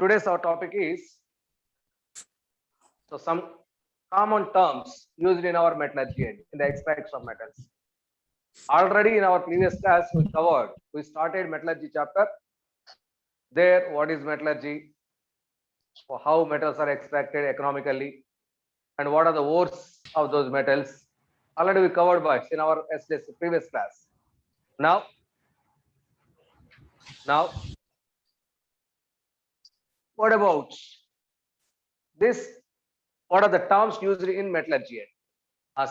Today's our topic is some common terms used in our metallurgy in the extraction of metals. Already in our previous class we started metallurgy chapter. There, what is metallurgy? How metals are extracted economically, and what are the ores of those metals? Already we covered boys in our previous class. Now, what about this? What are the terms used in metallurgy?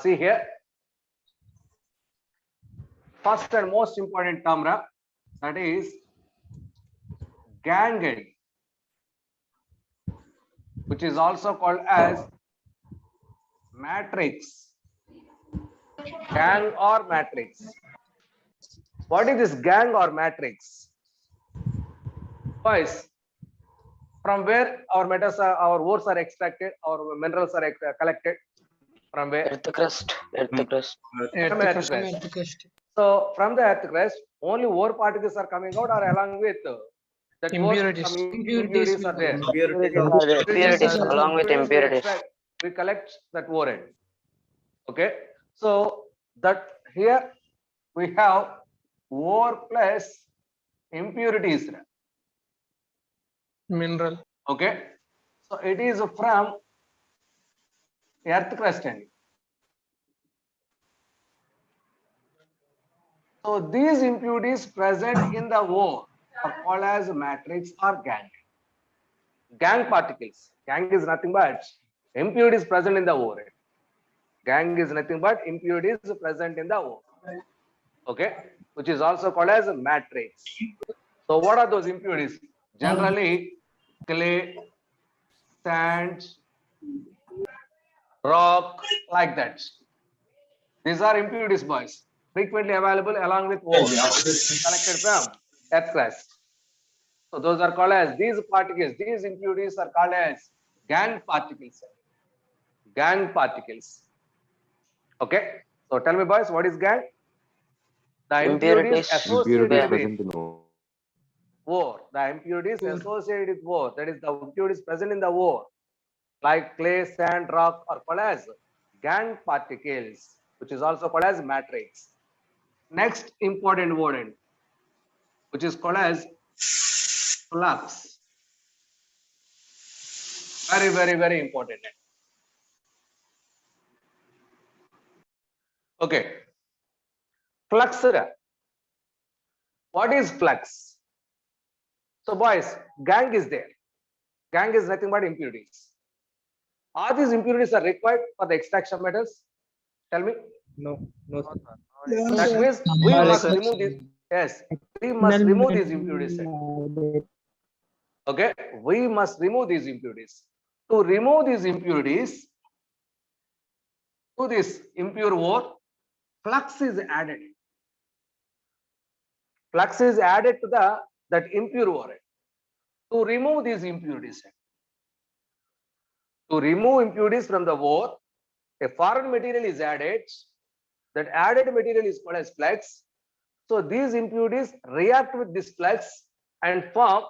See here. First and most important term, that is gangue, which is also called as matrix. Gang or matrix. What is this gang or matrix? Boys, from where our metals are, our ores are extracted, our minerals are collected? From where? Earth crust. From earth crust. So from the earth crust, only ore particles are coming out, or along with that impurities. Impurities are there. Impurities along with impurities. We collect that ore. Okay. So that here we have ore plus impurities. Mineral. Okay. So it is from earth crust. So these impurities present in the ore are called as matrix or gang. Gang particles. Gang is nothing but impurities present in the ore. Gang is nothing but impurities present in the ore. Okay, which is also called as matrix. So what are those impurities? Generally, clay, sand, rock, like that. These are impurities, boys. Frequently available along with ore collected from earth crust. So those are called as these particles. These impurities are called as gang particles. Gang particles. Okay. So tell me, boys, what is gang? The impurities associated with ore. The impurities associated with ore. That is the impurities present in the ore, like clay, sand, rock, are called as gang particles, which is also called as matrix. Next important word, which is called as flux. Very, very, very important. Okay. Flux. What is flux? So boys, gang is there. Gang is nothing but impurities. Are these impurities are required for the extraction of metals? Tell me. No. That means we must remove these. Yes, we must remove these impurities. Okay, we must remove these impurities. To remove these impurities to this impure ore, flux is added. Flux is added to that impure ore to remove these impurities. To remove impurities from the ore, a foreign material is added. That added material is called as flux. So these impurities react with this flux and form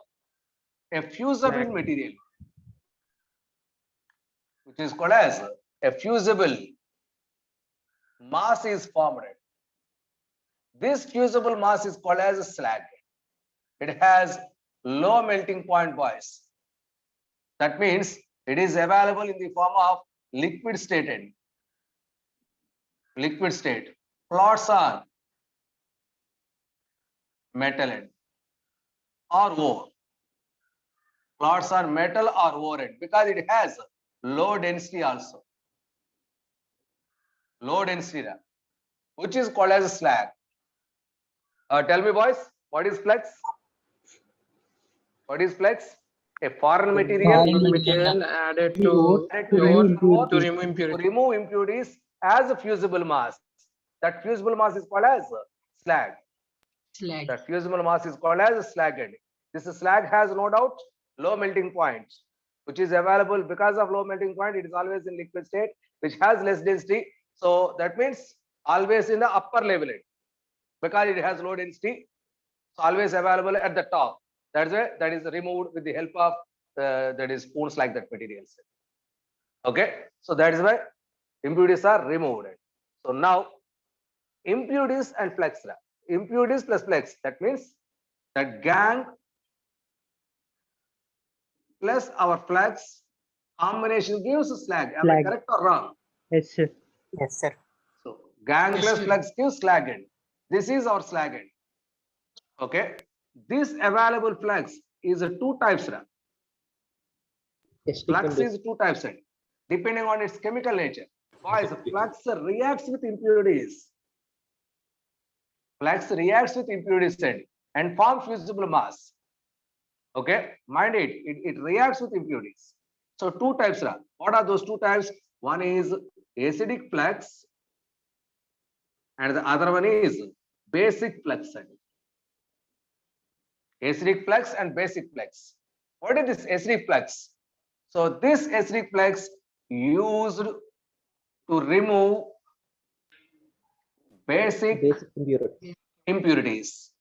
a fusible material, which is called as a fusible. Mass is formed. This fusible mass is called as a slag. It has low melting point, boys. That means it is available in the form of liquid state. Liquid state. Plots on metal end or ore. Plots on metal or ore end because it has low density also. Low density, which is called as a slag. Tell me, boys, what is flux? What is flux? A foreign material added to remove impurities. To remove impurities as a fusible mass. That fusible mass is called as slag. That fusible mass is called as slag. This slag has no doubt low melting point, which is available because of low melting point. It is always in liquid state, which has less density. So that means always in the upper level because it has low density. So always available at the top. That's why that is removed with the help of that is spoons like that materials. Okay, so that is why impurities are removed. So now impurities and flux. Impurities plus flux, that means that gang plus our flux combination gives slag. Am I Slag. correct or wrong? Yes, sir. Yes, sir. So gang Yes, plus sir. flux gives slag end. This is our slag end. Okay, this available flux is a two types. Flux is two types, depending on its chemical nature. Boys, flux reacts with impurities. Flux reacts with impurities and forms fusible mass. Okay, mind it, it reacts with impurities. So two types. What are those two types? One is acidic flux, and the other one is basic flux. Acidic flux and basic flux. What is this acidic flux? So this acidic flux used to remove basic impurities.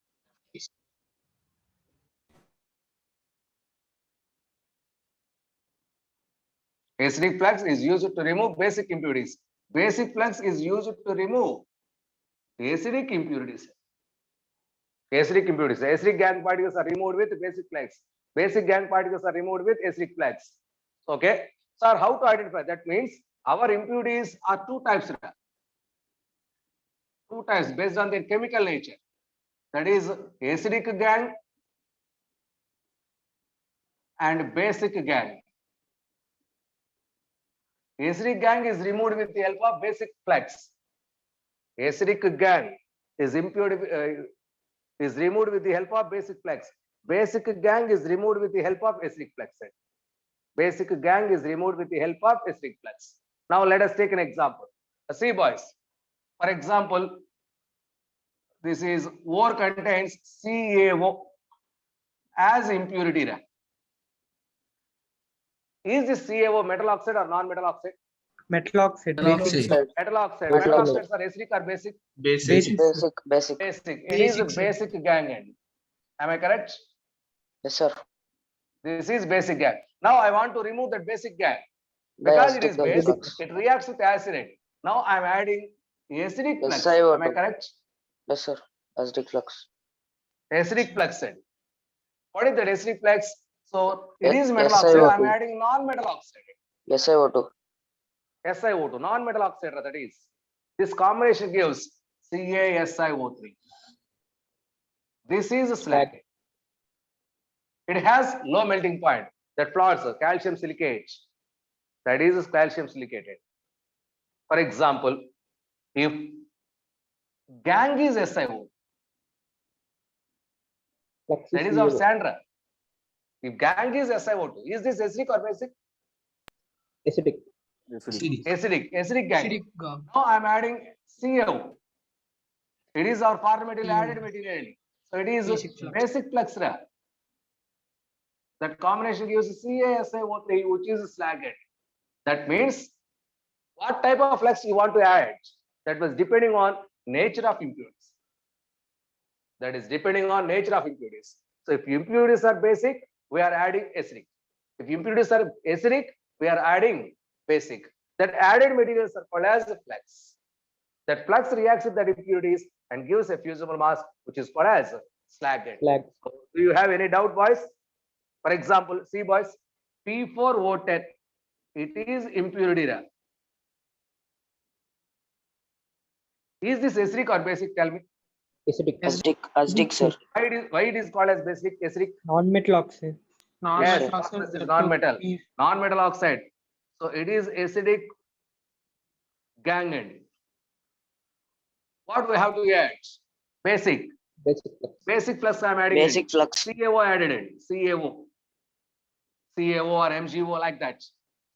Acidic flux is used to remove basic impurities. Basic flux is used to remove acidic impurities. Acidic impurities. Acidic gang particles are removed with basic flux. Basic gang particles are removed with acidic flux. Okay. Sir, how to identify? That means our impurities are two types. Two types based on their chemical nature. That is acidic gang and basic gang. Acidic gang is removed with the help of basic flux. Acidic gang is removed with the help of basic flux. Basic gang is removed with the help of acidic flux. Basic gang is removed with the help of acidic flux. Now let us take an example. See, boys. For example, this is ore contains CaO as impurity. Is this CaO metal oxide or non-metal oxide? Metal oxide. Metal Basic. oxide. Metal oxide. Metal Metal oxide. oxides are acidic or basic? Basic. Basic. Basic. It is a Basic, sir. basic gang end. Am I correct? Yes, sir. This is basic gang. Now I want to remove that basic gang. Because it is Diacetyl basic, flux. it reacts with acid. Now I am adding acidic flux. SiO2. Am I correct? Yes, sir. Acidic flux. Acidic flux. What is that acidic flux? So it is metal SiO2. oxide. I am adding non-metal oxide. SiO2. SiO2, non-metal oxide, that is. This combination gives CaSiO3. This is a slag. It has low melting point. That plots calcium silicate. That is calcium silicated. For example, if gang is SiO, that is our Sandra. If gang is SiO2, is this acidic or basic? Acidic. Acidic gang. Acidic gang. Now I am adding CO. It is our foreign material added material. So it is basic flux. That combination gives CaSiO3, which is slag end. That means what type of flux you want to add. That was depending on nature of impurities. That is depending on nature of impurities. So if impurities are basic, we are adding acidic. If impurities are acidic, we are adding basic. That added materials are called as flux. That flux reacts with that impurities and gives a fusible mass, which is called as slag end. So, do you have any doubt, boys? For example, see, boys, P4O10, it is impurity. Is this acidic or basic? Tell me. Acidic, sir. Why it is called as basic acidic? Non-metal oxide. Yes, Non-metal this is non-metal. Non-metal oxide. So it is acidic gang end. What we have to add? Basic. Basic plus I am adding. Basic flux. CaO added in. CaO or MgO like that.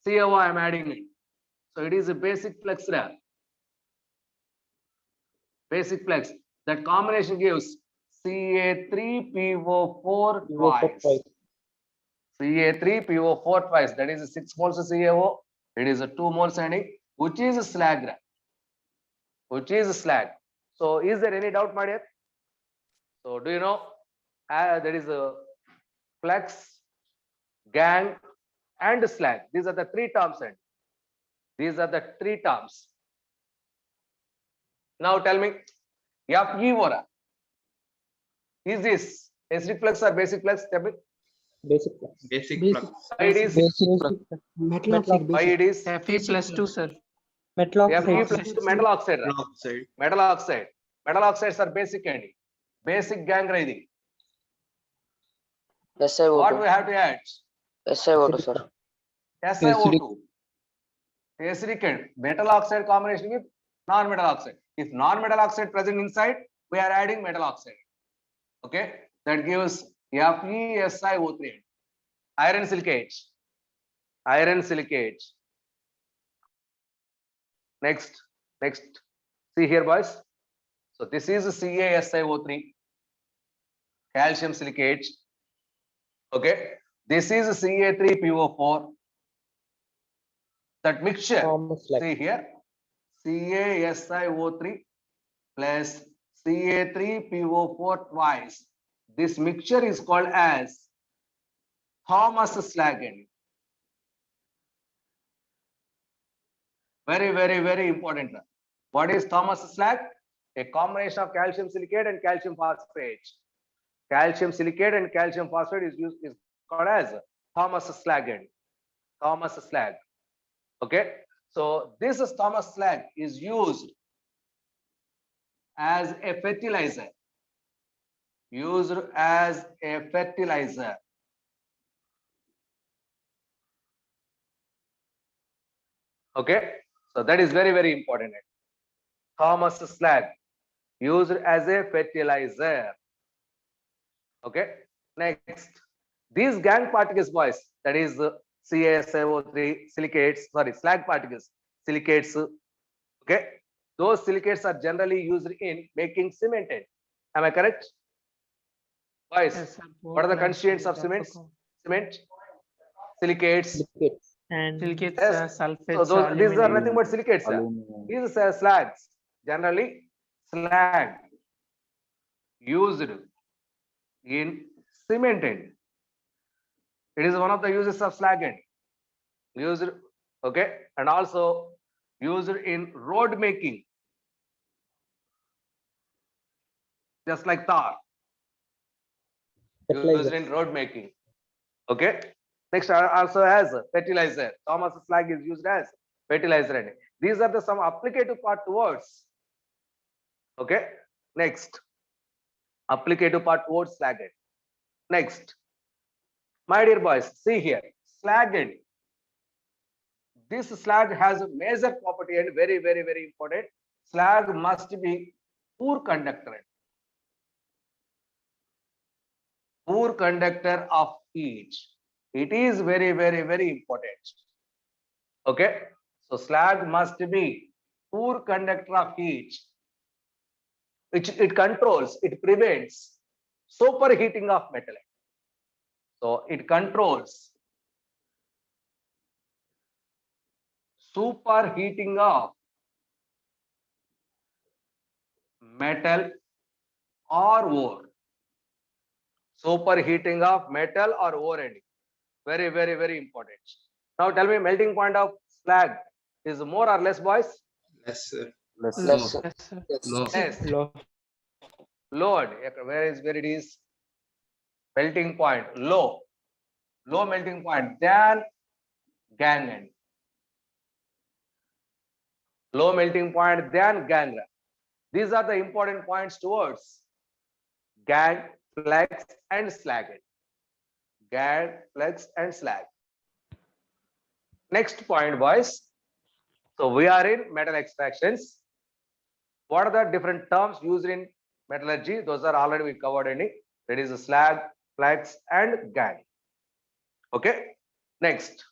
CaO I am adding it. So it is a basic flux there. Basic flux. That combination gives Ca3PO4 twice. Ca3PO4 twice. That is 6 moles of CaO. It is a 2 moles ending, which is a slag. So is there any doubt, my dear? So do you know there is a flux gang, and slag. These are the three terms, and these are the three terms. Now tell me, Fe Vora. Is this acidic flux or basic flux? Tell me. Basic flux. Basic Basic. flux. Why it is? Basic Basic flux. flux. Metal Metal oxide. Why Basic. it is? Fe plus 2, sir. Metal Fe oxide. plus metal oxide. Right? Metal oxide. Metal oxide. Metal oxides are basic and basic gang ready. What we SiO2. have to add? SiO2, sir. SiO2. Acidic and metal oxide combination with non-metal oxide. If non-metal oxide present inside, we are adding metal oxide. Okay, that gives FeSiO3. Iron silicate. Iron silicate. Next. See here, boys. So this is CaSiO3. Calcium silicate. Okay, this is Ca3PO4. That mixture, Thomas slag. see here, CaSiO3 plus Ca3PO4 twice. This mixture is called as Thomas slag. Very important. What is Thomas slag? A combination of calcium silicate and calcium phosphate. Calcium silicate and calcium phosphate is called as Thomas slag. Thomas slag. Okay, so this is Thomas slag is used as a fertilizer. Used as a fertilizer. Okay, so that is very important. Thomas slag used as a fertilizer. Okay, next, these gang particles, boys, that is CaSiO3 silicates, sorry, slag particles, silicates. Okay, those silicates are generally used in making cement. Am I correct? Boys, Yes, sir. what are the constituents of cement? Cement, silicates. Silicates. And silicates, Yes. sulfates, So these are aluminum. nothing but silicates. These are slags, generally slag used in cement. It is one of the uses of slag. Used, okay, and also used in road making, just like tar. Used Fertilizer. in road making. Okay. Next, also as fertilizer. Thomas slag is used as fertilizer. These are the some applicative part towards. Okay. Next, applicative part towards slag. Next, my dear boys, see here, slag. This slag has a major property and very important. Slag must be poor conductor. Poor conductor of heat. It is very important. Okay, so slag must be poor conductor of heat, which it controls, it prevents superheating of metal. So it controls superheating of metal or ore. Superheating of metal or ore. Very important. Now tell me, melting point of slag is more or less, boys? Less, sir. Less, Low. sir. Yes, sir. Yes. Low. Yes. Low. Low. Where it is? Melting point low. Low melting point than gangue. Low melting point than gangue. These are the important points towards gang, flex, and slag. Gang, flex, and slag. Next point, boys. So we are in metal extractions. What are the different terms used in metallurgy? Those are already we covered in it. That is a slag, flex, and gang. Okay. Next,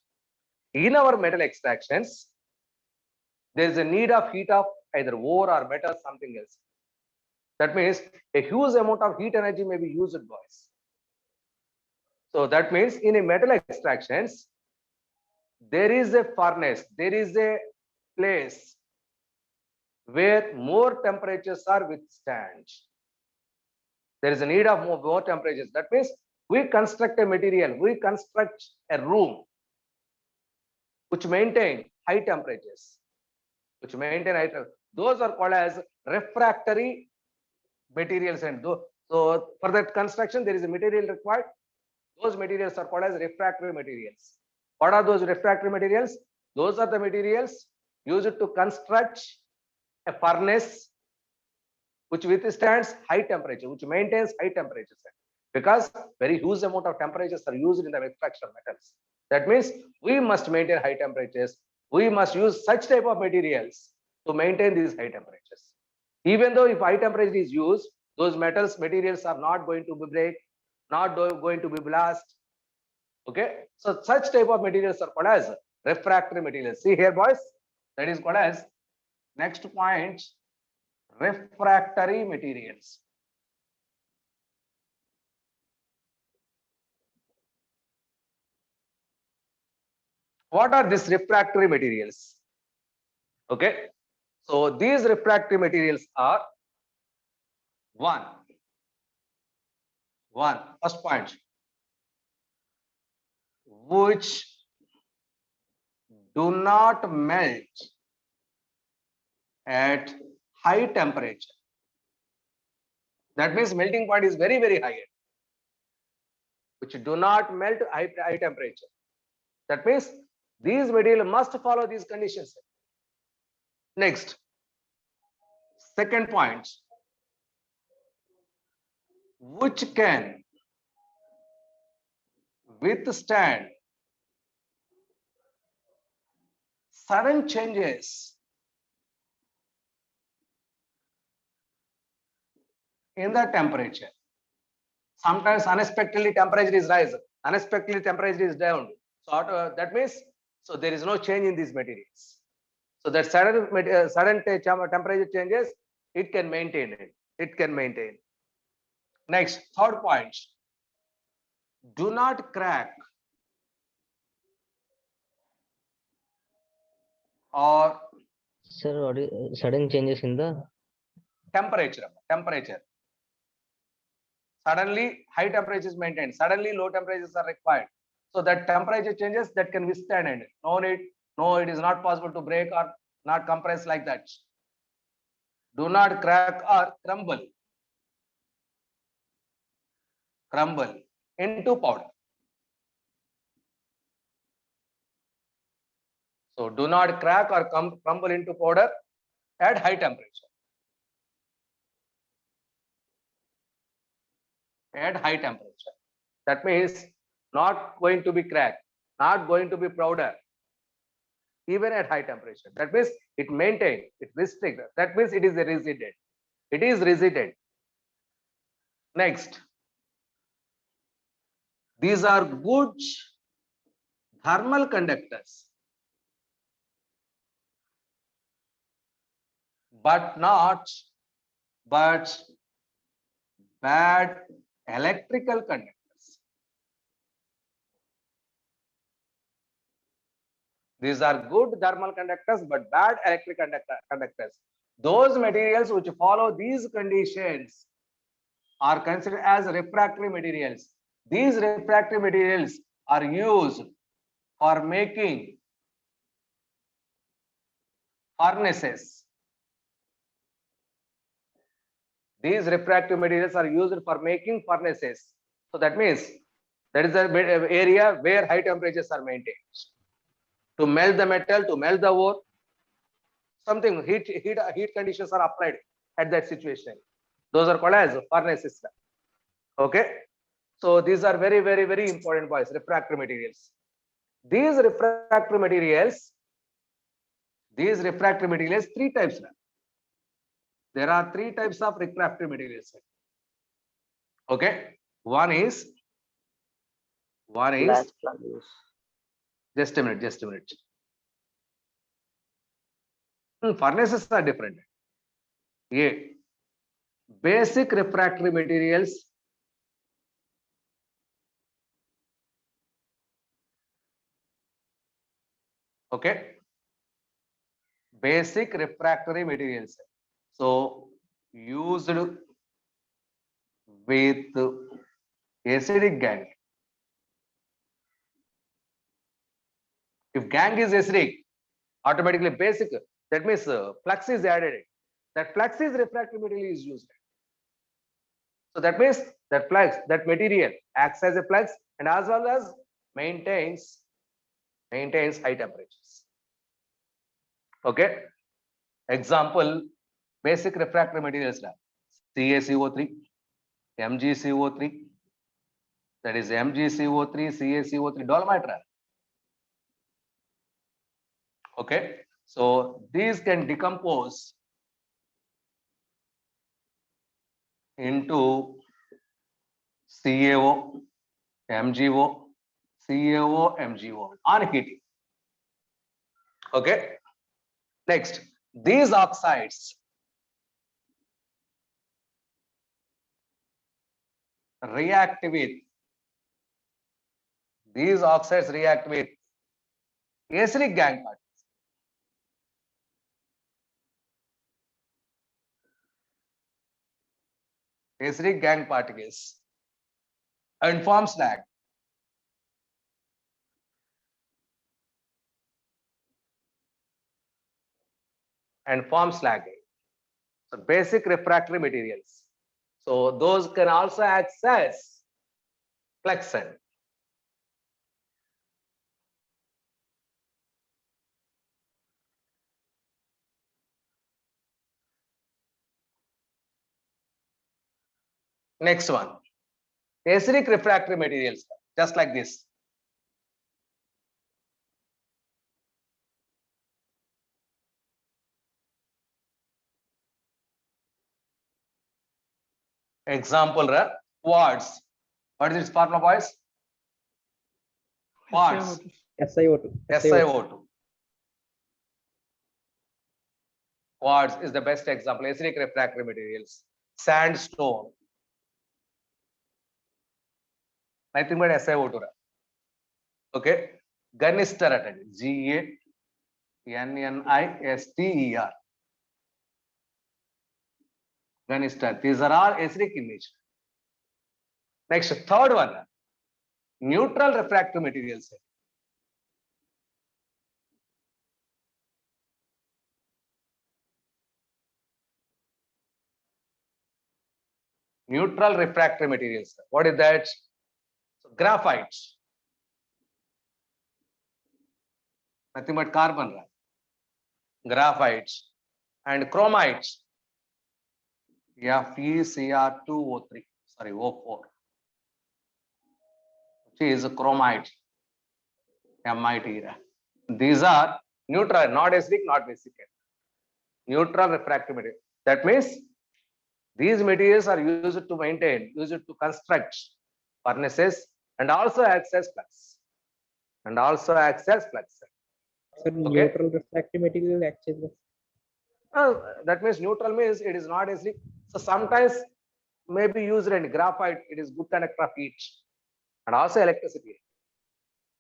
in our metal extractions, there is a need of heat of either ore or metal, something else. That means a huge amount of heat energy may be used, boys. So that means in a metal extractions, there is a furnace, there is a place where more temperatures are withstand. There is a need of more temperatures. That means we construct a material, we construct a room which maintain high temperatures, those are called as refractory materials. And so for that construction, there is a material required. Those materials are called as refractory materials. What are those refractory materials? Those are the materials used to construct a furnace which withstands high temperature, which maintains high temperatures, because very huge amount of temperatures are used in the extraction of metals. That means we must maintain high temperatures. We must use such type of materials to maintain these high temperatures. Even though if high temperature is used, those materials are not going to be break, not going to be blast. Okay, so such type of materials are called as refractory materials. See here, boys, that is called as next point, refractory materials. What are these refractory materials? Okay, so these refractory materials are first point, which do not melt at high temperature. That means melting point is very, very high, which do not melt high temperature. That means these material must follow these conditions. Next, second point, which can withstand sudden changes in the temperature. Sometimes unexpectedly temperature is rise, unexpectedly temperature is down. So that means, so there is no change in these materials. So that sudden temperature changes, it can maintain it. It can maintain. Next, third point, do not crack or Sir, what is sudden changes in the temperature. Suddenly high temperature is maintained, suddenly low temperatures are required. So that temperature changes that can withstand it. No, it is not possible to break or not compress like that. Do not crack or crumble into powder. So do not crack or crumble into powder at high temperature. At high temperature. That means not going to be cracked, not going to be powder, even at high temperature. That means it maintained, it restricted. That means it is resided. It is resided. Next, these are good thermal conductors, but bad electrical conductors. These are good thermal conductors, but bad electric conductors. Those materials which follow these conditions are considered as refractory materials. These refractory materials are used for making furnaces. These refractive materials are used for making furnaces. So that means that is the area where high temperatures are maintained. To melt the metal, to melt the ore, something heat conditions are applied at that situation. Those are called as furnaces. Okay. So these are very, very, very important, boys, refractory materials. These refractory materials, three types. There are three types of refractory materials. Okay. One is Blast furnace. just a minute. Furnaces are different. Yeah. Basic refractory materials. Okay. Basic refractory materials. So used with acidic gang. If gang is acidic, automatically basic, that means flux is added. That flux is refractory material is used. So that means that flux, that material acts as a flux and as well as maintains high temperatures. Okay. Example, basic refractory materials like CaCO3, MgCO3, that is MgCO3, CaCO3, dolomite. Okay, so these can decompose into CaO, MgO, CaO, MgO on heating. Okay, next, these oxides react with acidic gang particles. Acidic gang particles and form slag. And form slag. So basic refractory materials. So those can also access fluxant. Next one, acidic refractory materials, just like this. Example, quartz. What is its formula, boys? Quartz, SiO2. SiO2. Quartz is the best example, acidic refractory materials. Sandstone, nothing but SiO2. Okay, Ganister, G-A-N-N-I-S-T-E-R. Ganister, these are all acidic in nature. Next, third one, neutral refractory materials. Neutral refractory materials. What is that? So, graphite. Nothing but carbon. Graphite and chromite. FeCr2O3. Sorry, O4. Which is chromite. MIT. These are neutral, not acidic, not basic. Neutral refractory material. That means these materials are used to maintain, used to construct furnaces and also access flux. Sir, neutral refractory material actually. That means neutral means it is not acidic. So sometimes may be used in graphite, it is good conductor of heat and also electricity.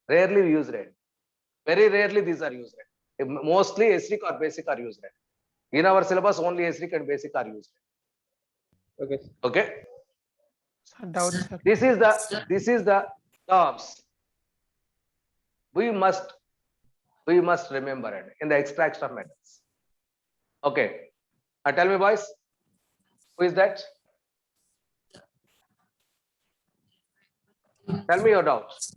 Rarely used. Very rarely these are used. Mostly acidic or basic are used. In our syllabus, only acidic and basic are used. Okay. Okay. Doubt, sir. This is the terms we must remember it in the extraction of metals. Okay. Tell me, boys, who is that? Tell me your doubts.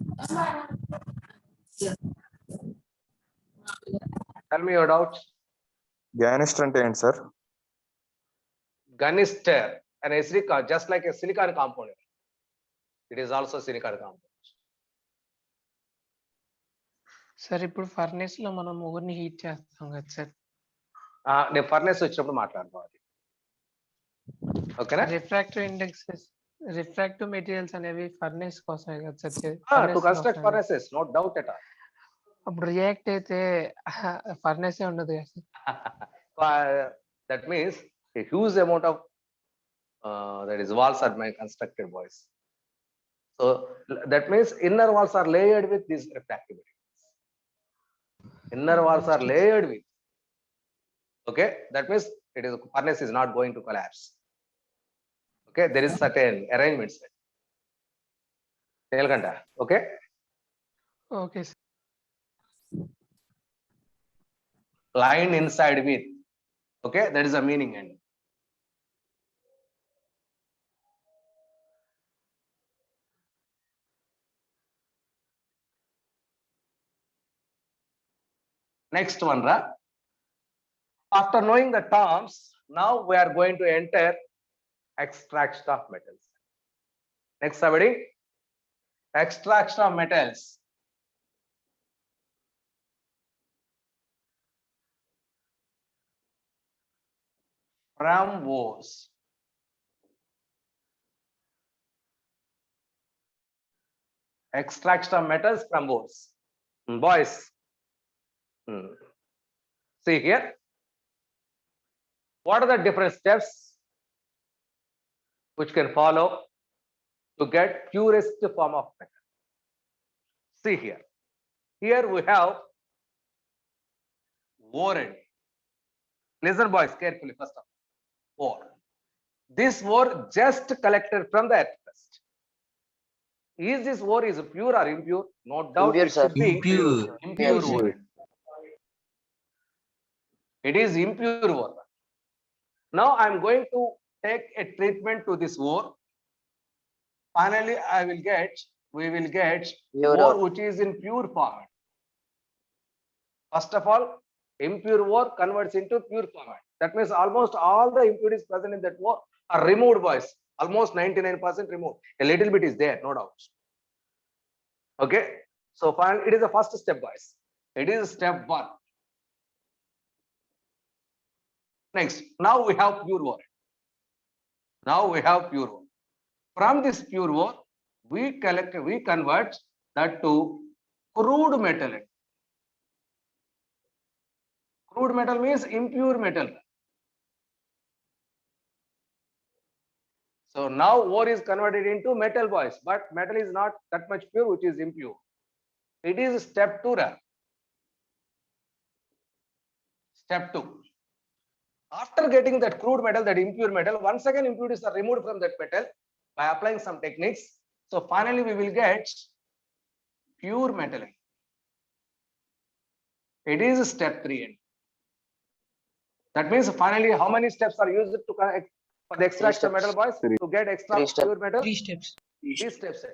Tell me your doubts. Ganister అంటే ఏంటి sir? Ganister, an acidic, just like a silicon compound. It is also silicon compound. Sir ఇప్పుడు furnace లో మనం ఓవర్ని heat చేస్తాం కదా sir. నేను furnace వచ్చినప్పుడు మాట్లాడుకోవాలి. ఓకేనా? రిఫ్రాక్టివ్ ఇండెక్సెస్, రిఫ్రాక్టివ్ మెటీరియల్స్ అనేవి ఫర్నేస్ కోసమే కదా sir. To construct furnaces, no doubt at all. అప్పుడు రియాక్ట్ అయితే ఫర్నేస్ ఉండదు కదా sir. That means a huge amount of that is walls are constructed, boys. So that means inner walls are layered with these refractive materials. Inner walls are layered with. Okay, that means it is furnace is not going to collapse. Okay, there is certain arrangements. Nelganda. Okay. Okay, sir. Line inside with. Okay, that is the meaning. And next one, Ra. After knowing the terms, now we are going to enter extraction of metals. Next, somebody. Extraction of metals. From ores. Extraction of metals from ores. Boys. See here. What are the different steps which can follow to get purest form of metal? See here. Here we have ore. And listen, boys, carefully first of all. Ore. This ore just collected from the earth crust. Is this ore is pure or impure? No doubt Impure, it sir. should be Impure. impure ore. It is impure ore. Now I am going to take a treatment to this ore. Finally, we will get Pure ore ore. which is in pure format. First of all, impure ore converts into pure format. That means almost all the impurities present in that ore are removed, boys. Almost 99% removed. A little bit is there, no doubt. Okay. So finally, it is the first step, boys. It is step 1. Next, now we have pure ore. Now we have pure ore. From this pure ore, we convert that to crude metal. Crude metal means impure metal. So now ore is converted into metal, boys, but metal is not that much pure, which is impure. It is step 2. Step 2. After getting that crude metal, that impure metal, once again impurities are removed from that metal by applying some techniques. So finally, we will get pure metal. It is step 3. That means finally, how many steps are used to for the extraction of metal, boys? To get extra 3 steps. pure metal? 3 steps. 3 steps.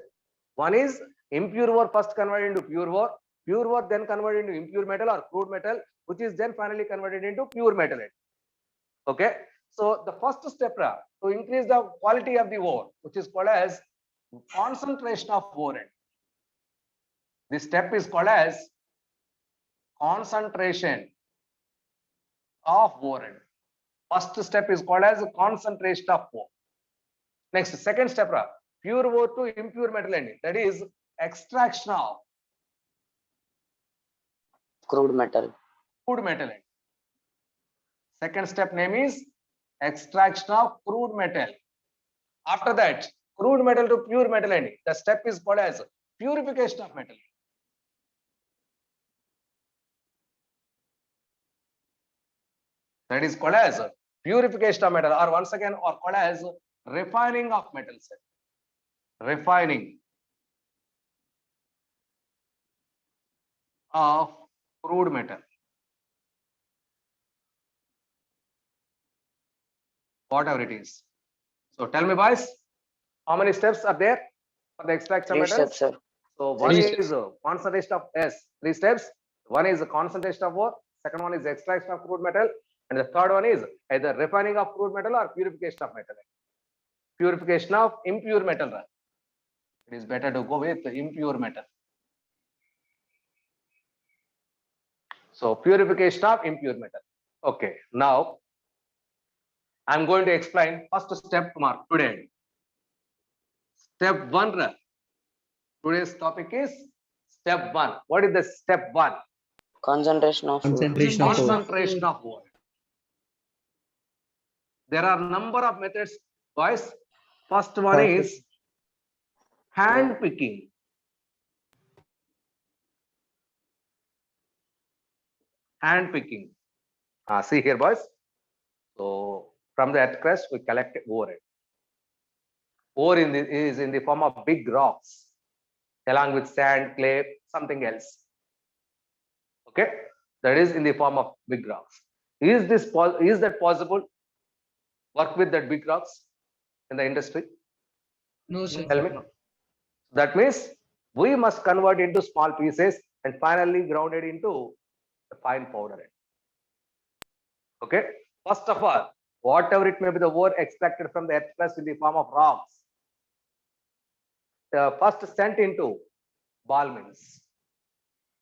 One is impure ore first converted into pure ore then converted into impure metal or crude metal, which is then finally converted into pure metal. Okay. So the first step to increase the quality of the ore, which is called as concentration of ore. This step is called as concentration of ore. First step is called as concentration of ore. Next, second step, pure ore to impure metal ending. That is extraction of Crude metal. crude metal. Second step name is extraction of crude metal. After that, crude metal to pure metal ending. The step is called as purification of metal. That is called as purification of metal, or once again, or called as refining of metals. Refining of crude metal. Whatever it is. So tell me, boys, how many steps are there for the extraction of 3 metals? steps, sir. So one Three is concentration of 3 steps. One is the concentration of ore. Second one is extraction of crude metal, and the third one is either refining of crude metal or purification of metal. Purification of impure metal. It is better to go with impure metal. So purification of impure metal. Okay, now I'm going to explain first step mark today. Step 1. Today's topic is step 1. What is the step 1? Concentration of ore. Concentration of ore. Concentration of ore. There are number of methods, boys. First one is hand picking. Hand picking. See here, boys. So from the earth crust, we collect ore. Ore is in the form of big rocks. along with sand, clay, something else. Okay, that is in the form of big rocks. Is that possible? Work with that big rocks in the industry? No, sir. Tell me. That means we must convert into small pieces and finally ground it into a fine powder. Okay. First of all, whatever it may be, the ore extracted from the earth crust in the form of rocks, first sent into ball mills,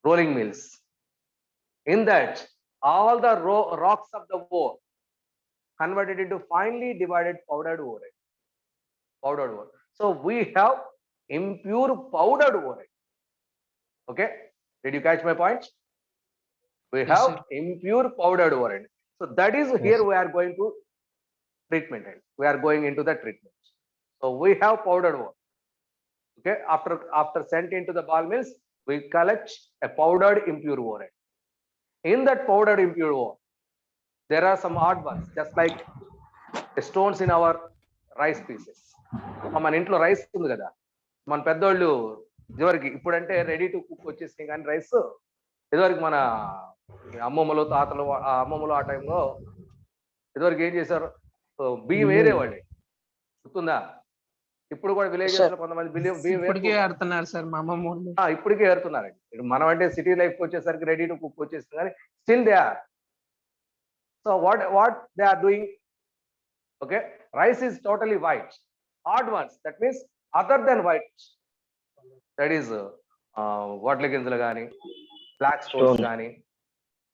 rolling mills. In that, all the rocks of the ore converted into finely divided powdered ore. Powdered ore. So we have impure powdered ore. Okay. Did you catch my point? We Yes, have sir. impure powdered ore. So that is here we are going to treatment. We are going into the treatment. So we have powdered ore. Okay. After sent into the ball mills, we collect a powdered impure ore. In that powdered impure ore, there are some odd ones, just like stones in our rice pieces. మన ఇంట్లో rice ఉంది కదా, మన పెద్దోళ్ళు ఇదివరకు, ఇప్పుడంటే ready to cook వచ్చేసి కానీ రైస్ ఇదివరకు మన అమ్మమ్మలు తాతలు అమ్మమ్మలు ఆ టైంలో ఇదివరకు ఏం చేశారు, బియ్యం వేరేవాళ్ళు, గుర్తుందా? ఇప్పుడు కూడా విలేజెస్ లో కొంతమంది బియ్యం ఇప్పటికే ఆడుతున్నారు సార్ మా అమ్మమ్మ వాళ్ళు. ఇప్పటికే ఏరుతున్నారండి. మనం అంటే సిటీ లైఫ్ వచ్చేసరికి రెడీ టు కుక్ వచ్చేస్తుంది, కానీ still they are. So what they are doing? Okay, rice is totally white. Odd ones, that means other than white, that is water గింజలు కానీ బ్లాక్ స్టోన్స్ కానీ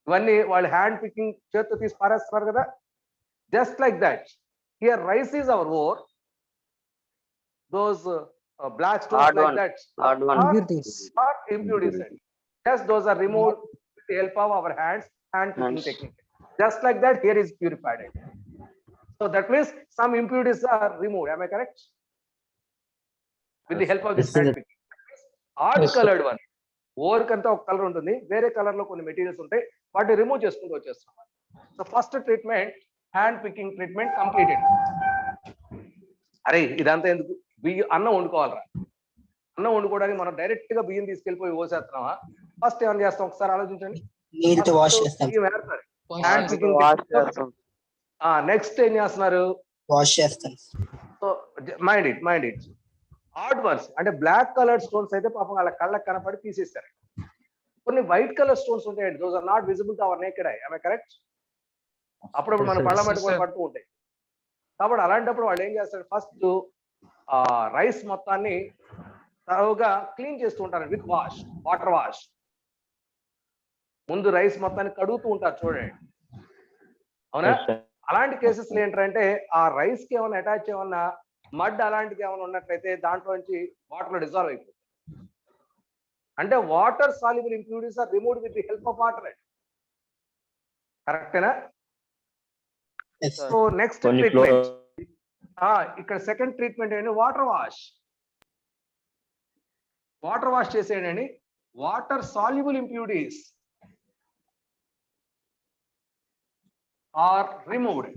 ఇవన్నీ వాళ్ళు హ్యాండ్ పికింగ్ చేతితో తీసి పారేస్తున్నారు కదా. Just like that here rice is our ore. Those black stones like that Hard one. are impurities. Yes, those are removed with the help of our hand picking technique. Just like that, here is purified. So that means some impurities are removed. Am I correct? With the help of this hand picking. Odd colored one. Ore kanta ఒక colour ఉంటుంది, వేరే colour లో కొన్ని materials ఉంటాయి, వాటిని remove చేసుకుంటూ వచ్చేస్తాం. So first treatment, hand picking treatment completed. అరే ఇదంతా ఎందుకు? అన్నం వండుకోవాలరా. అన్నం వండుకోవడానికి మనం డైరెక్ట్ గా బియ్యం తీసుకెళ్లిపోయి పోసేస్తున్నామా? ఫస్ట్ ఏమైనా చేస్తాం ఒకసారి ఆలోచించండి. నీళ్ళతో వాష్ చేస్తాం. Hand picking. నెక్స్ట్ ఏం చేస్తున్నారు? వాష్ చేస్తాం. So mind it odd ones, అంటే బ్లాక్ కలర్ స్టోన్స్ అయితే పాపం వాళ్ళ కళ్ళకి కనపడి తీసేస్తారు. కొన్ని వైట్ కలర్ స్టోన్స్ ఉంటాయండి, those are not visible to our naked eye. ఆమె కరెక్ట్? అప్పుడప్పుడు మన కళ్ళ మట్టి కూడా పడుతూ ఉంటాయి. కాబట్టి అలాంటప్పుడు వాళ్ళు ఏం చేస్తారు, ఫస్ట్ రైస్ మొత్తాన్ని తరువుగా క్లీన్ చేస్తూ ఉంటారు విత్ వాటర్ వాష్. ముందు రైస్ మొత్తాన్ని కడుగుతూ ఉంటారు చూడండి, అవునా? అలాంటి కేసెస్ ఏంటంటే ఆ రైస్ కి ఏమైనా అటాచ్ ఏమన్నా మడ్ అలాంటిది ఏమైనా ఉన్నట్లయితే దాంట్లో నుంచి వాటర్ లో డిజాల్వ్ అయిపోతుంది. అంటే water soluble impurities are removed with the help of water. కరెక్టేనా? సో నెక్స్ట్ ట్రీట్మెంట్, ఇక్కడ సెకండ్ ట్రీట్మెంట్ ఏంటి? Water wash. వాటర్ వాష్ చేసేయండి. Water soluble impurities are removed.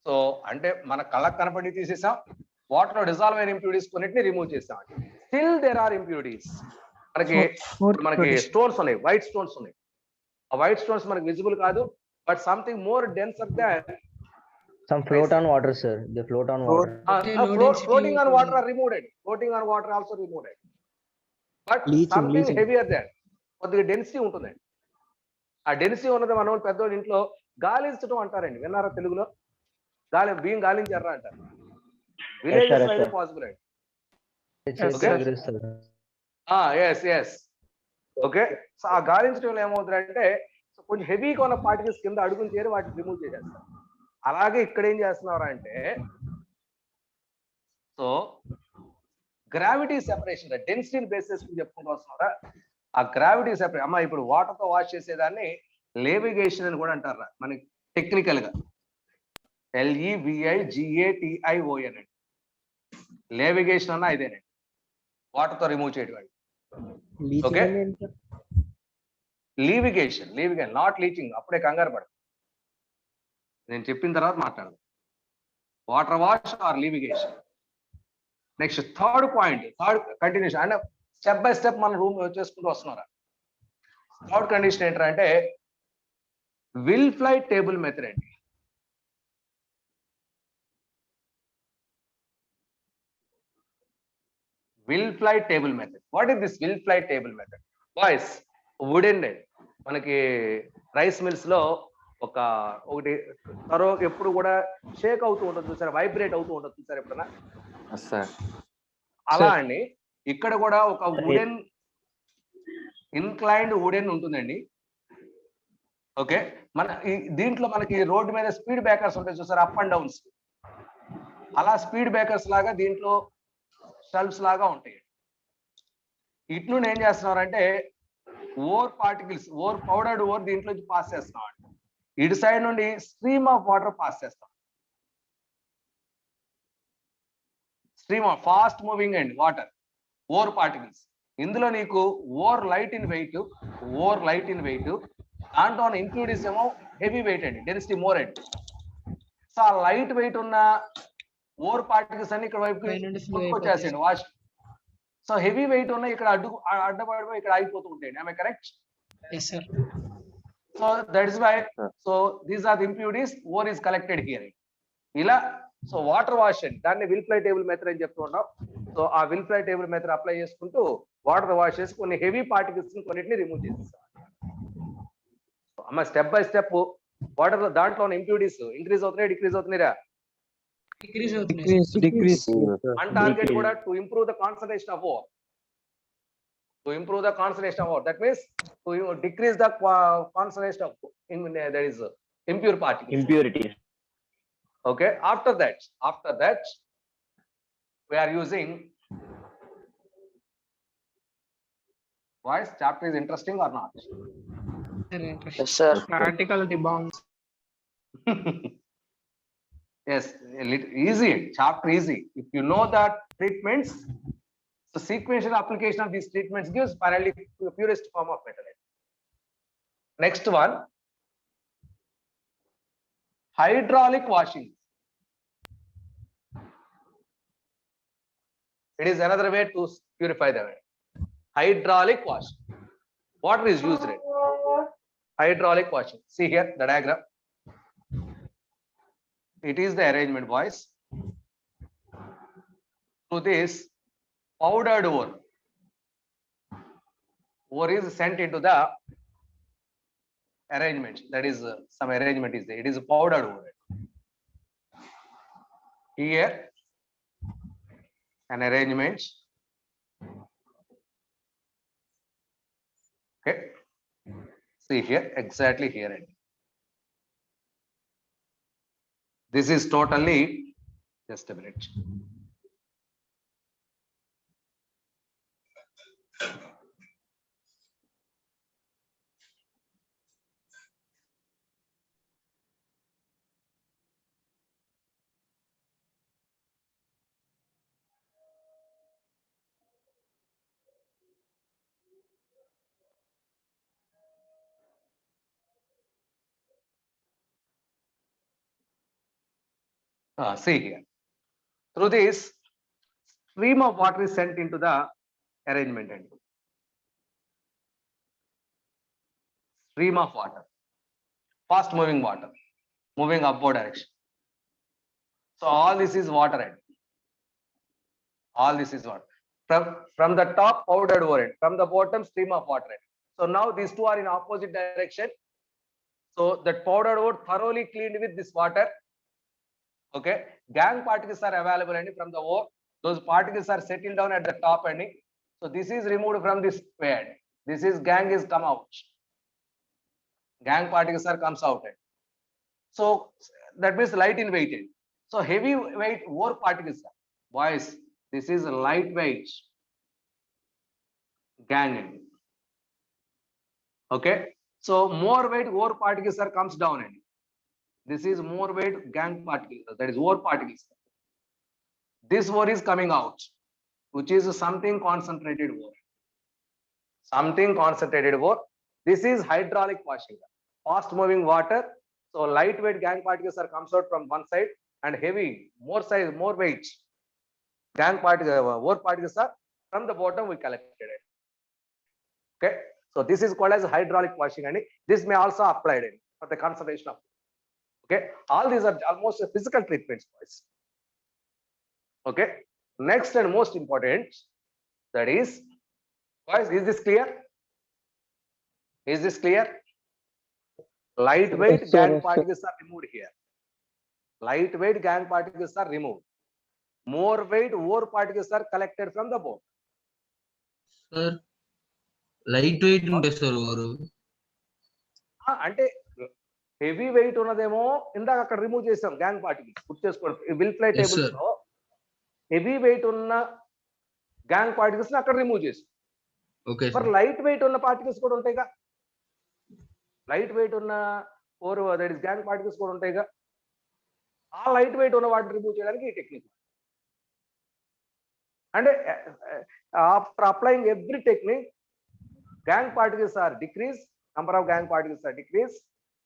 So అంటే మన కళ్ళకు కనపడి తీసేసాం, వాటర్ లో డిజాల్వ్ అయిన ఇంప్యూరిటీస్ కొన్నిటిని రిమూవ్ చేసాం. Still there are impurities. మనకి స్టోన్స్ ఉన్నాయి, వైట్ స్టోన్స్ ఉన్నాయి. ఆ వైట్ స్టోన్స్ మనకి విజిబుల్ కాదు, but something more denser than Some float on water, sir. They float on water. Floating on water are removed. Floating on water also removed. But something heavier than, కొద్దిగా density ఉంటుందండి. ఆ density ఉన్నది మన వాళ్ళు పెద్దవాళ్ళు ఇంట్లో గాలించడం అంటారండి. విన్నారా తెలుగులో? బియ్యం గాలించారా అంటారు. విలేజెస్ అయితే పాసిబుల్ అండి. Yes okay. సో ఆ గాలించడం ఏమవుతుందంటే కొంచెం హెవీగా ఉన్న పార్టికల్స్ కింద అడుగుని చేరి వాటిని రిమూవ్ చేసేస్తారు. అలాగే ఇక్కడ ఏం చేస్తున్నారు అంటే, so gravity separation, density basis చెప్పుకుంటూ వస్తున్నారా? ఆ గ్రావిటీ సెపరేట్ అమ్మా. ఇప్పుడు వాటర్ తో వాష్ చేసేదాన్ని లేవిగేషన్ అని కూడా అంటారా మనకి టెక్నికల్ గా. LEVIGATION అండి. లేవిగేషన్ అన్న ఇదేనండి, వాటర్ తో రిమూవ్ చేయడం. Okay, levigation not leaching. అప్పుడే కంగారు పడ, నేను చెప్పిన తర్వాత మాట్లాడదాం. Water wash or levigation. Next third point, third continuation అంటే స్టెప్ బై స్టెప్ మన రూమ్ చేసుకుంటూ వస్తున్నారా. థర్డ్ కండిషన్ ఏంటంటే విల్ ఫ్లై టేబుల్ మెథడ్ అండి. Wilfley table method. What is this Wilfley table method? Boys wooden మనకి rice mills లో ఒకటి తరో ఎప్పుడు కూడా షేక్ అవుతూ ఉంటుంది చూసారా, వైబ్రేట్ అవుతూ ఉంటుంది చూసారా ఎప్పుడన్నా? అలా అండి ఇక్కడ కూడా ఒక వుడెన్ ఇన్క్లైన్డ్ వుడెన్ ఉంటుందండి. ఓకే, మన దీంట్లో మనకి రోడ్డు మీద స్పీడ్ బ్రేకర్స్ ఉంటాయి చూసారా, అప్ అండ్ డౌన్స్. అలా స్పీడ్ బ్రేకర్స్ లాగా దీంట్లో షెల్ఫ్స్ లాగా ఉంటాయి. ఇట్లు ఏం చేస్తున్నారంటే ore particles, ore powdered ore దీంట్లో పాస్ చేస్తున్నాం అండి. ఇటు సైడ్ నుండి స్ట్రీమ్ ఆఫ్ వాటర్ పాస్ చేస్తాం. Stream of fast moving and water ore particles. ఇందులో నీకు ఓర్ లైట్ ఇన్ వెయిట్, దాంట్లో ఇంప్యూరిటీస్ ఏమో హెవీ వెయిట్ అండి, డెన్సిటీ మోర్ అండి. సో ఆ లైట్ వెయిట్ ఉన్న ఓర్ పార్టికల్స్ అన్ని ఇక్కడ వైపు వచ్చేసాయండి వాష్. సో హెవీ వెయిట్ ఉన్న ఇక్కడ అడ్డపడిపోయి ఇక్కడ ఆగిపోతూ ఉంటాయండి. Am I correct? Yes, sir. So that is why, so these are the impurities, ore is collected here. ఇలా సో వాటర్ వాష్ అండి, దాన్ని విల్ ఫ్లై టేబుల్ మెథడ్ అని చెప్తూ ఉన్నాం. సో ఆ will fly table method apply చేసుకుంటూ water wash చేసి కొన్ని హెవీ పార్టికల్స్ కొన్నిటిని రిమూవ్ చేసేస్తాం. అమ్మ స్టెప్ బై స్టెప్ వాటర్ దాంట్లో ఇంప్యూరిటీస్ ఇంక్రీజ్ అవుతున్నాయి, డిక్రీజ్ అవుతున్నాయిరా? Decrease. One target కూడా to improve the concentration of ore. That means to decrease the concentration of that is impure particles. Impurities. Okay. After that, we are using. Voice chapter is interesting or not? Yes, sir. Practical debonks. Yes, a little easy. Chapter easy. If you know that treatments, the sequential application of these treatments gives finally the purest form of metal. Next one, hydraulic washing. It is another way to purify the metal. Hydraulic washing. Water is used in hydraulic washing. See here the diagram. It is the arrangement, boys. To this powdered ore is sent into the arrangement. That is some arrangement is there. It is a powdered ore. Here an arrangement. Okay, see here, exactly here. This is totally, just a minute. See here. Through this, stream of water is sent into the arrangement. Stream of water, fast moving water, moving upward direction. So all this is water end. All this is water. From the top powdered ore end, from the bottom stream of water end. So now these two are in opposite direction. So that powdered ore thoroughly cleaned with this water. Okay, gang particles are available and from the ore, those particles are settled down at the top ending. So this is removed from this pad. This is gang is come out. Gang particles are comes out. So that means light in weight. So heavy weight ore particles. Boys, this is lightweight gang. Okay, so more weight ore particles are comes down. This is more weight gang particles, that is ore particles. This ore is coming out, which is something concentrated ore. Something concentrated ore. This is hydraulic washing. Fast moving water. So lightweight gang particles are comes out from one side and heavy, more size, more weight gang particles, ore particles are from the bottom we collected it. Okay, so this is called as hydraulic washing, and this may also applied in for the conservation of. Okay, all these are almost physical treatments, boys. Okay, next and most important, that is, boys, is this clear? Is this clear? Lightweight Yes, sir, gang yes, sir. particles are removed here. Lightweight gang particles are removed. More weight ore particles are collected from the bone. Sir light wait ఉంటాయి sir ఓరు అంటే heavy weight ఉన్నదేమో ఇందాక అక్కడ remove చేసాం gang particles గుర్తు చేసుకోండి. Will fly Yes, tables sir. లో heavy weight ఉన్న గ్యాంగ్ పార్టికల్స్ అక్కడ రిమూవ్ చేసాం. ఓకే మరి సార్ లైట్ వెయిట్ ఉన్న పార్టికల్స్ కూడా ఉంటాయిగా. లైట్ వెయిట్ ఉన్న ore that is gangue particles కూడా ఉంటాయిగా. ఆ లైట్ వెయిట్ ఉన్న వాటిని రిమూవ్ చేయడానికి ఈ టెక్నిక్. అంటే after applying every technique, gang particles are decreased, number of gang particles are decreased,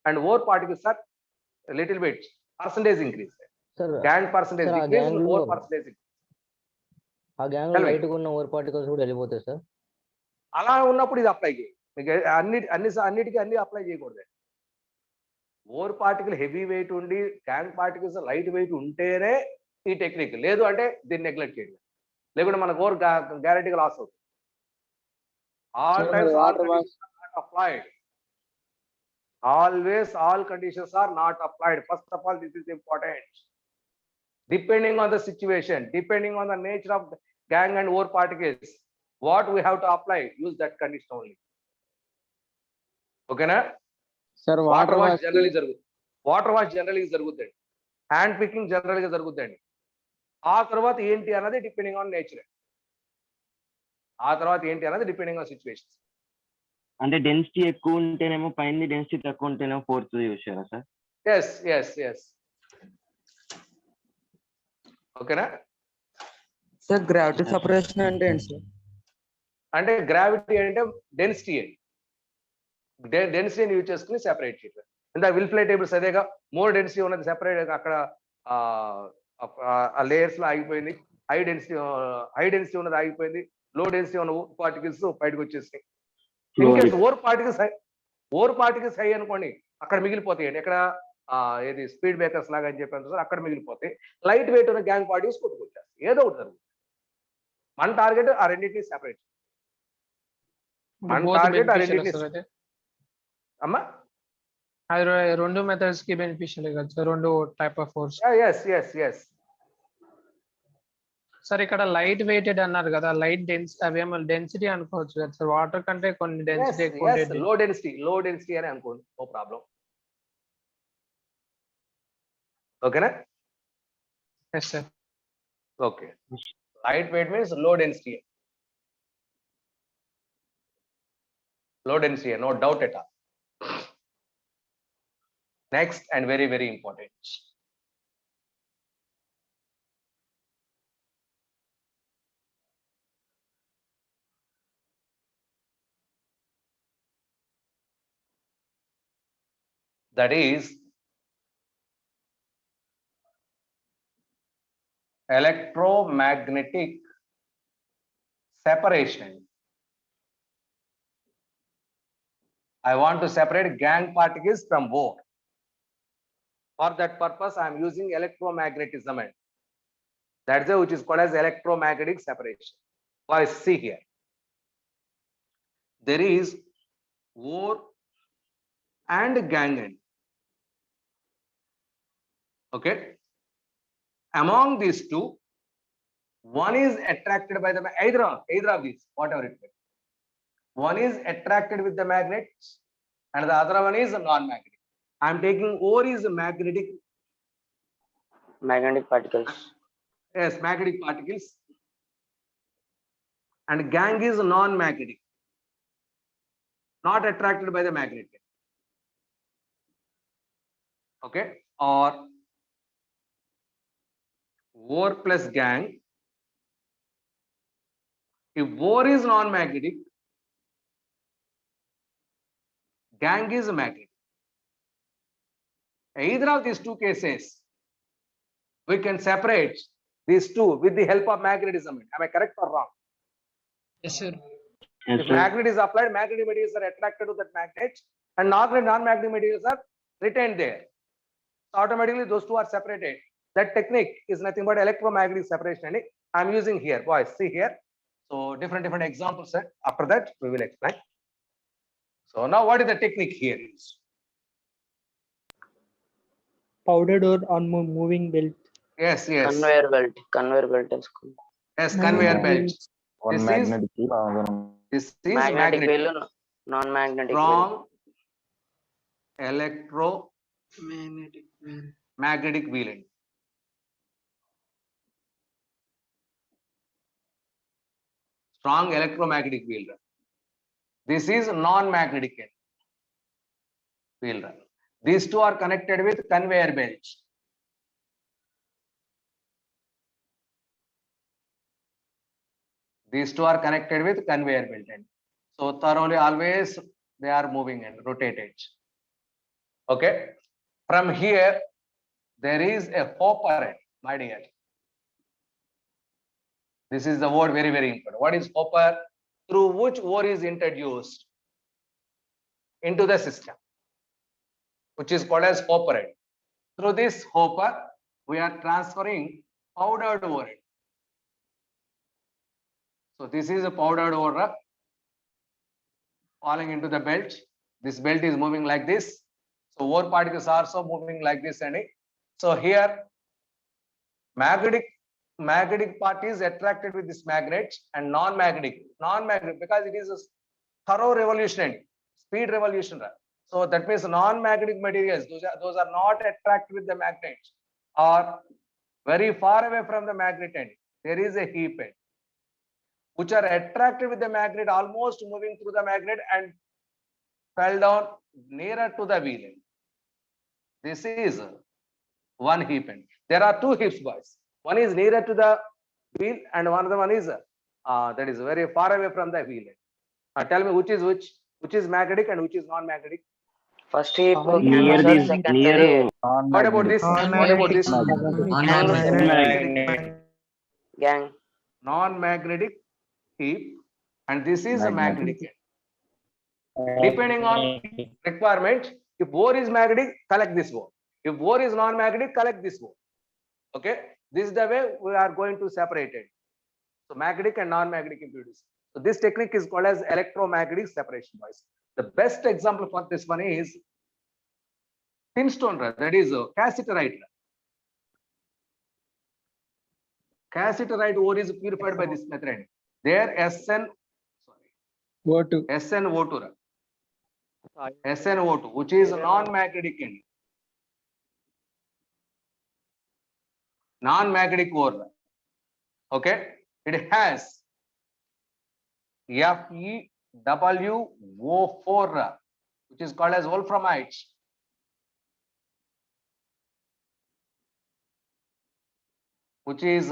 and ore particles are a little bit percentage increase. Sir, Gang percentage sir, ఆ decrease, gang ore లో- percentage increase. ఆ gang లో Tell me. Light ఉన్న over particles కూడా వెళ్ళిపోతాయి sir. అలా ఉన్నప్పుడు ఇది అప్లై చేయి. మీకు అన్నిటికీ అన్ని అప్లై చేయకూడదు. ఓర్ పార్టికల్ హెవీ వెయిట్ ఉండి గ్యాంగ్ పార్టికల్స్ లైట్ వెయిట్ ఉంటేనే ఈ టెక్నిక్. లేదు అంటే దీన్ని నెగ్లెక్ట్ చేయండి. లేకుంటే మనకు ఓర్ గ్యారెంటీగా లాస్ అవుతుంది. All Sir, times, all water conditions are not applied. Always, all conditions are not applied. First of all, this is important. Depending on the situation, depending on the nature of the gang and ore particles, what we have to apply, use that condition only. Okay, na? Sir Water wash generally జరుగుతుంది. Water wash generally జరుగుతుంది. Hand picking generally గా జరుగుతుంది. ఆ తర్వాత ఏంటి అన్నది depending on nature. ఆ తర్వాత ఏంటి అన్నది డిపెండింగ్ ఆన్ సిచ్యువేషన్స్. అంటే డెన్సిటీ ఎక్కువ ఉంటేనేమో పైన డెన్సిటీ తక్కువ ఉంటేనేమో ఫోర్త్ యూస్ చేయాలా సార్? ఎస్ ఓకేనా? సార్ గ్రావిటీ సపరేషన్ అంటే ఏంటి సార్? అంటే గ్రావిటీ అంటే డెన్సిటీ అని డెన్సిటీని యూజ్ చేసుకుని సెపరేట్ చేయడం. ఇంత విల్ ఫ్లై టేబుల్స్ అదేగా, మోర్ డెన్సిటీ ఉన్నది సెపరేట్ అక్కడ ఆ లేయర్స్ లో ఆగిపోయింది. హై డెన్సిటీ ఉన్నది ఆగిపోయింది. లో డెన్సిటీ ఉన్న పార్టికల్స్ బయటకు వచ్చేసినాయి. In case ore particles high అనుకోండి, అక్కడ మిగిలిపోతాయండి. ఎక్కడ ఏది స్పీడ్ బ్రేకర్స్ లాగా అని చెప్పాను సార్, అక్కడ మిగిలిపోతాయి. లైట్ వెయిట్ ఉన్న గ్యాంగ్ పార్టికల్స్ కొట్టుకొచ్చేస్తాయి. ఏదో ఒకటి జరుగుతుంది. మన టార్గెట్ ఆ రెండింటిని సెపరేట్. మన Both టార్గెట్ ఆ beneficial రెండింటిని వస్తుంది అయితే. అమ్మా. అది రెండు మెథడ్స్ కి బెనిఫిషియల్ కదా సార్, రెండు type of force. Yes sir ఇక్కడ లైట్ వెయిటెడ్ అన్నారు కదా, లైట్ అవేమో డెన్సిటీ అనుకోవచ్చు కదా సార్. వాటర్ కంటే కొన్ని డెన్సిటీ ఎక్కువ ఉండేది. లో డెన్సిటీ అని అనుకోండి, నో ప్రాబ్లం. ఓకేనా? Yes sir. Okay, light weight means low density, no doubt at all. Next and very, very important. That is electromagnetic separation. I want to separate gang particles from ore. For that purpose, I am using electromagnetism, and that's which is called as electromagnetic separation. Guys, see here. There is ore and gangue. Okay. Among these two, one is attracted by the either of these, whatever it may be. One is attracted with the magnets and the other one is non-magnetic. I am taking ore is magnetic particles. Yes, magnetic particles, and gangue is non-magnetic, not attracted by the magnet. Okay, or ore plus gangue. If ore is non-magnetic, gangue is magnetic. Either of these two cases, we can separate these two with the help of magnetism. Am I correct or wrong? Yes, sir. Yes, If sir. magnet is applied, magnetic materials are attracted to that magnet, and non-magnetic materials are retained there. So automatically those two are separated. That technique is nothing but electromagnetic separation. I'm using here, boys. See here. So different examples. After that, we will explain. So now, what is the technique here? Powdered ore on moving belt. Yes. Conveyor belt is called. Yes, conveyor belt. One This is- magnetic key, another one. This is Magnetic magnetic. wheel, non-magnetic wheel. Strong electro Magnetic wheel. magnetic wheel. Strong electromagnetic wheel. This is non-magnetic wheel. These two are connected with conveyor belt. These two are connected with conveyor belt. So thoroughly always they are moving and rotated. Okay. From here, there is a hopper, my dear. This is the word very, very important. What is hopper? Through which ore is introduced into the system, which is called as hopper. Through this hopper, we are transferring powdered ore. So this is a powdered ore falling into the belt. This belt is moving like this. So ore particles are also moving like this. And so here, magnetic part is attracted with this magnet, and non-magnetic because it is a thorough revolution, speed revolution. So that means non-magnetic materials, those are not attracted with the magnet, or very far away from the magnet end. There is a heap end, which are attracted with the magnet, almost moving through the magnet and fell down nearer to the wheel end. This is one heap end. There are two heaps, boys. One is nearer to the wheel, and another one is that is very far away from the wheel end. Tell me which is magnetic and which is non-magnetic. First heap Near cancer, this, second near heap What about this? What about this? gang. Non-magnetic heap, and this is a magnetic end. Depending on requirement, if ore is magnetic, collect this ore. If ore is non-magnetic, collect this ore. Okay, this is the way we are going to separate it. So magnetic and non-magnetic impurities. So this technique is called as electromagnetic separation, boys. The best example for this one is tin stone, that is cassiterite. Cassiterite ore is purified by this method. There SnO2, which is non-magnetic end. Non-magnetic ore. Okay, it has FeWO4, which is called as wolframite. Which is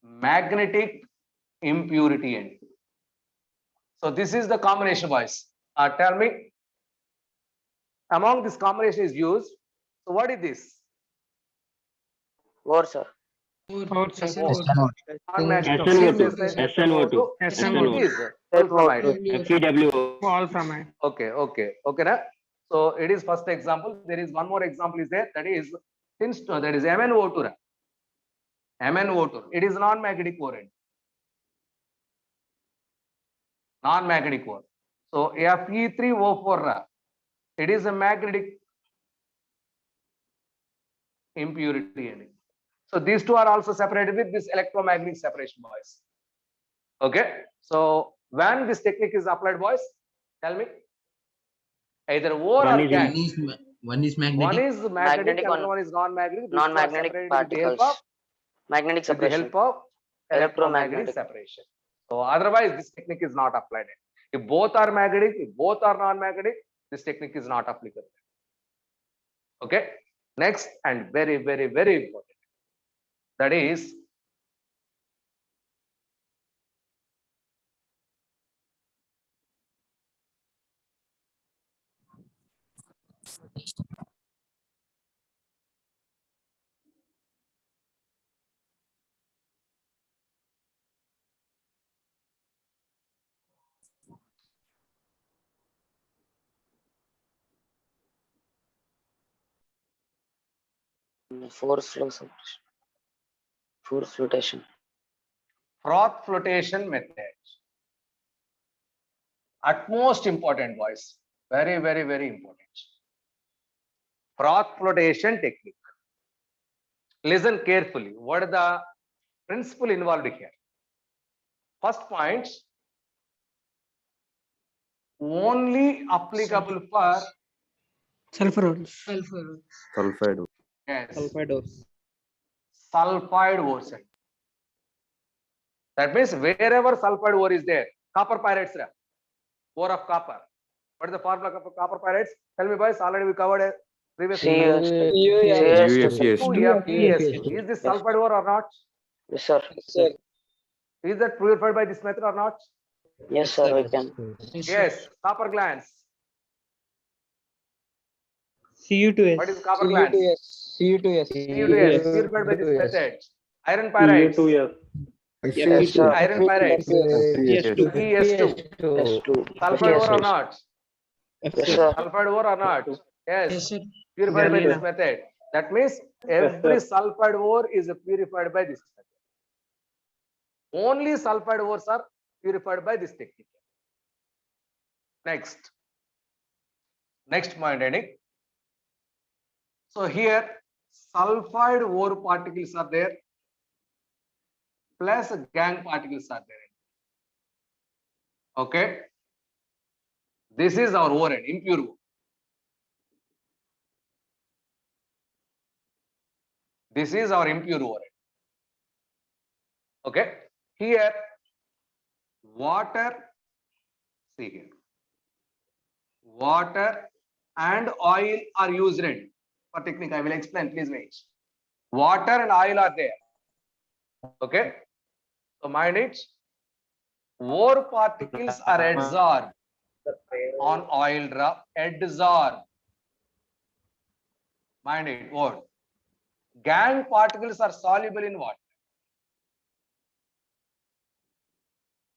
magnetic impurity end. So this is the combination, boys. Tell me, among this combination is used. So what is this? Ore, sir. Non-magnetic. SnO2. What is wolframite? FeWO. Wolframite. Okay. Na? So it is first example. There is one more example is there. That is that is MnO2. MnO2. It is non-magnetic ore. Non-magnetic ore. So Fe3O4. It is a magnetic impurity. So these two are also separated with this electromagnetic separation, boys. Okay. So when this technique is applied, boys, tell me, either ore One or is gas. One is One magnetic. is magnetic, Magnetic, another one is non-magnetic. These two are Non-magnetic separated with the help particles. of Magnetic with the separation. help of electromagnetic Electromagnetic. separation. So otherwise, this technique is not applied. If both are magnetic, if both are non-magnetic, this technique is not applicable. Okay. Next, and very, very, very important. That is Force flow suppression. Force flotation. Froth flotation method. Utmost important, boys. Very, very, very important. Froth flotation technique. Listen carefully. What are the principle involved here? First point, only applicable for Sulfur. Sulfide. yes, Sulfide ores. sulfide ores. That means wherever sulfide ore is there, copper pyrites, ore of copper. What is the formula of copper pyrites? Tell me, boys. Already we covered it previously. UFES. Is this sulfide ore or not? Yes, sir. Is that purified by this method or not? Yes, sir. We can. Yes. Copper glands. Cu2s. What is copper glands? Cu2s. Purified by this method. Iron pyrites. Yes, sir. Iron pyrites. PS2. PS2. Sulfide ore or not? Yes, sir. Sulfide ore or not? Yes. Purified by this method. That means every sulfide ore is purified by this method. Only sulfide ores are purified by this technique. Next point, Eddie. So here sulfide ore particles are there, plus gangue particles are there. Okay. This is our ore, impure ore. This is our impure ore. Okay. Here, water, see here, water and oil are used in. For technique, I will explain, please wait. Water and oil are there. Okay. So mind it, ore particles are adsorbed on oil drop, adsorbed. Mind it, word. Gangue particles are soluble in water.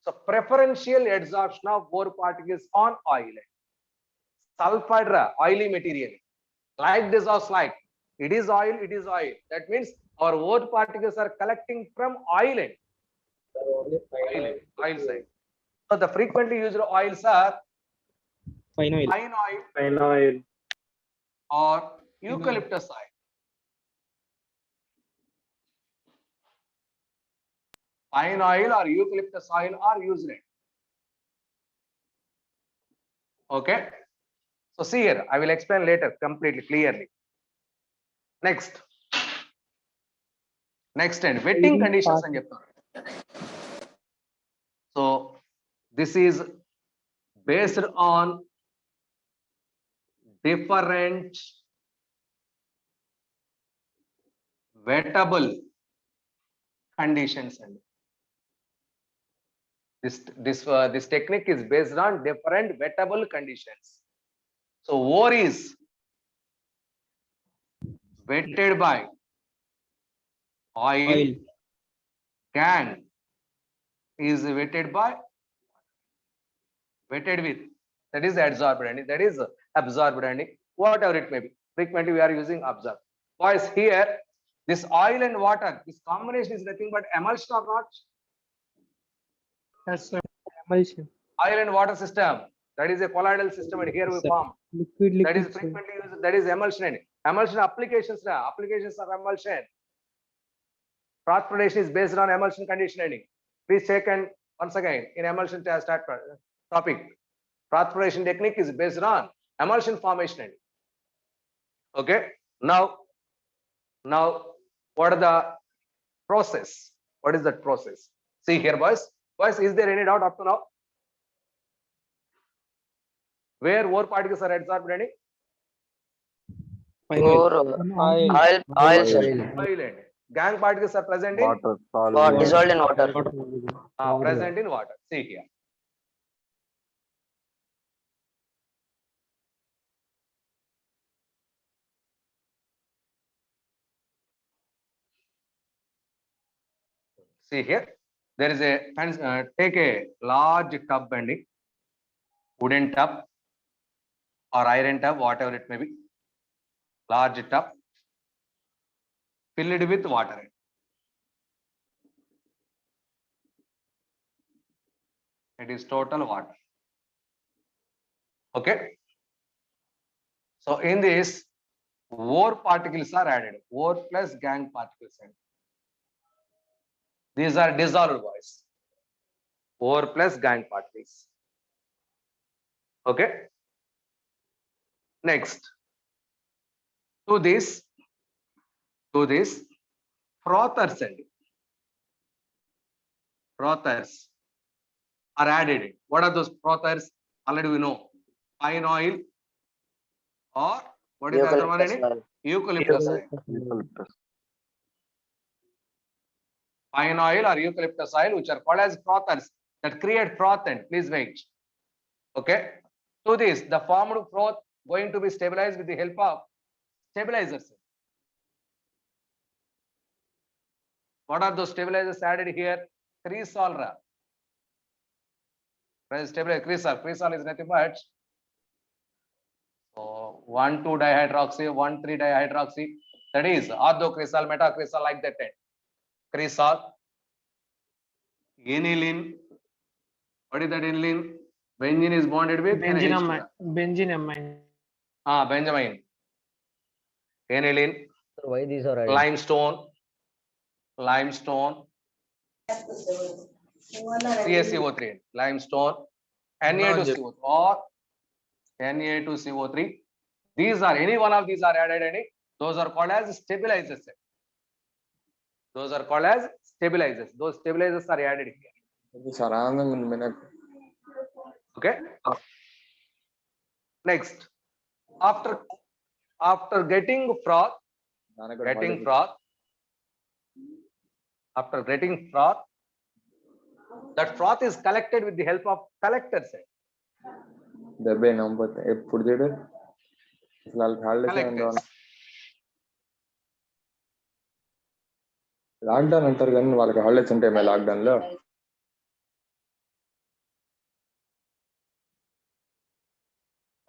So preferential adsorption of ore particles on oil. Sulfide, oily material. Like this or like. It is oil, it is oil. That means our ore particles are collecting from oil end. Oil side. So the frequently used oils are Fine oil. pine oil or eucalyptus oil. Pine oil or eucalyptus oil are used. Okay. So see here, I will explain later completely clearly. Next and wetting conditions and so this is based on different wettable conditions and this technique is based on different wettable conditions. So ore is wetted by oil. Gangue is wetted with, that is adsorbed and that is absorbed and whatever it may be. Frequently we are using absorb. Boys, here this oil and water, this combination is nothing but emulsion or not? Yes, sir. Emulsion. Oil and water system, that is a colloidal system, and here we form. Liquid. That is frequently used, that is emulsion. Emulsion applications of emulsion. Froth flotation is based on emulsion conditioning. Please check and once again in emulsion start topic. Froth flotation technique is based on emulsion formation. Okay. Now what are the process? What is that process? See here, boys. Boys, is there any doubt up to now? Where ore particles are adsorbed? Any? Oil, sir. Oil and gangue particles are present in Water. Dissolved in water. present in water. See here. See here, there is a take a large tub and wooden tub or iron tub, whatever it may be, large tub. filled with water. It is total water. Okay. So in this, ore particles are added. Ore plus gangue particles. These are dissolved, boys. Ore plus gangue particles. Okay. Next, to this, frothers are added. What are those frothers? Already we know. Pine oil or what is the other one in it? Eucalyptus oil. Eucalyptus. Pine oil or eucalyptus oil, which are called as frothers, that create frothant. Please wait. Okay. To this, the formed froth going to be stabilized with the help of stabilizers. What are those stabilizers added here? Cresol. Stabilizer cresol. Cresol is nothing but 1,2-dihydroxy, 1,3-dihydroxy. That is orthocresol, metacresol, like that. Cresol. Aniline. What is that aniline? Benzene is bonded with NH2. Benzenamine. Benzyamine. Aniline. So why these are added? Limestone. CaCO3. Limestone. Na2CO3 or Na2CO3. These are, any one of these are added, those are called as stabilizers. Those are called as stabilizers. Those stabilizers are added here. Okay. Next, after getting froth, that froth is collected with the help of collectors. Lockdown అంటారు కానీ వాళ్ళకి holidays ఉంటాయి మా lockdown లో.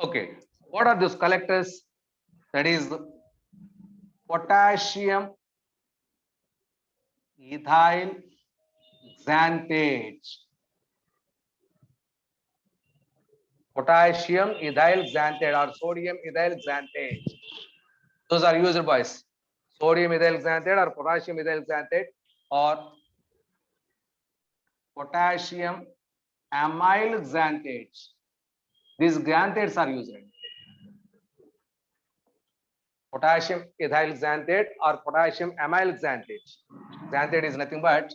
Okay, what are those collectors? That is potassium ethyl xanthate. Potassium ethyl xanthate or sodium ethyl xanthate. Those are used, boys. Sodium ethyl xanthate or potassium ethyl xanthate or potassium amyl xanthate. These xanthates are used. Potassium ethyl xanthate or potassium amyl xanthate. Xanthate is nothing but,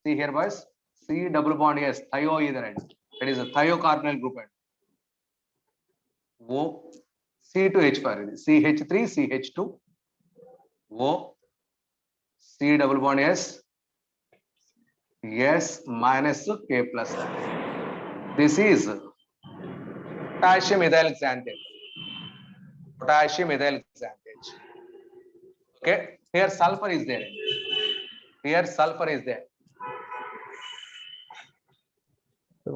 see here, boys, C double bond S, thio either end. That is a thiocarbonyl group end. O C2H4, CH3, CH2, O C double bond S, S minus K plus. This is potassium ethyl xanthate. Potassium ethyl xanthate. Okay, here sulfur is there. Here sulfur is there. So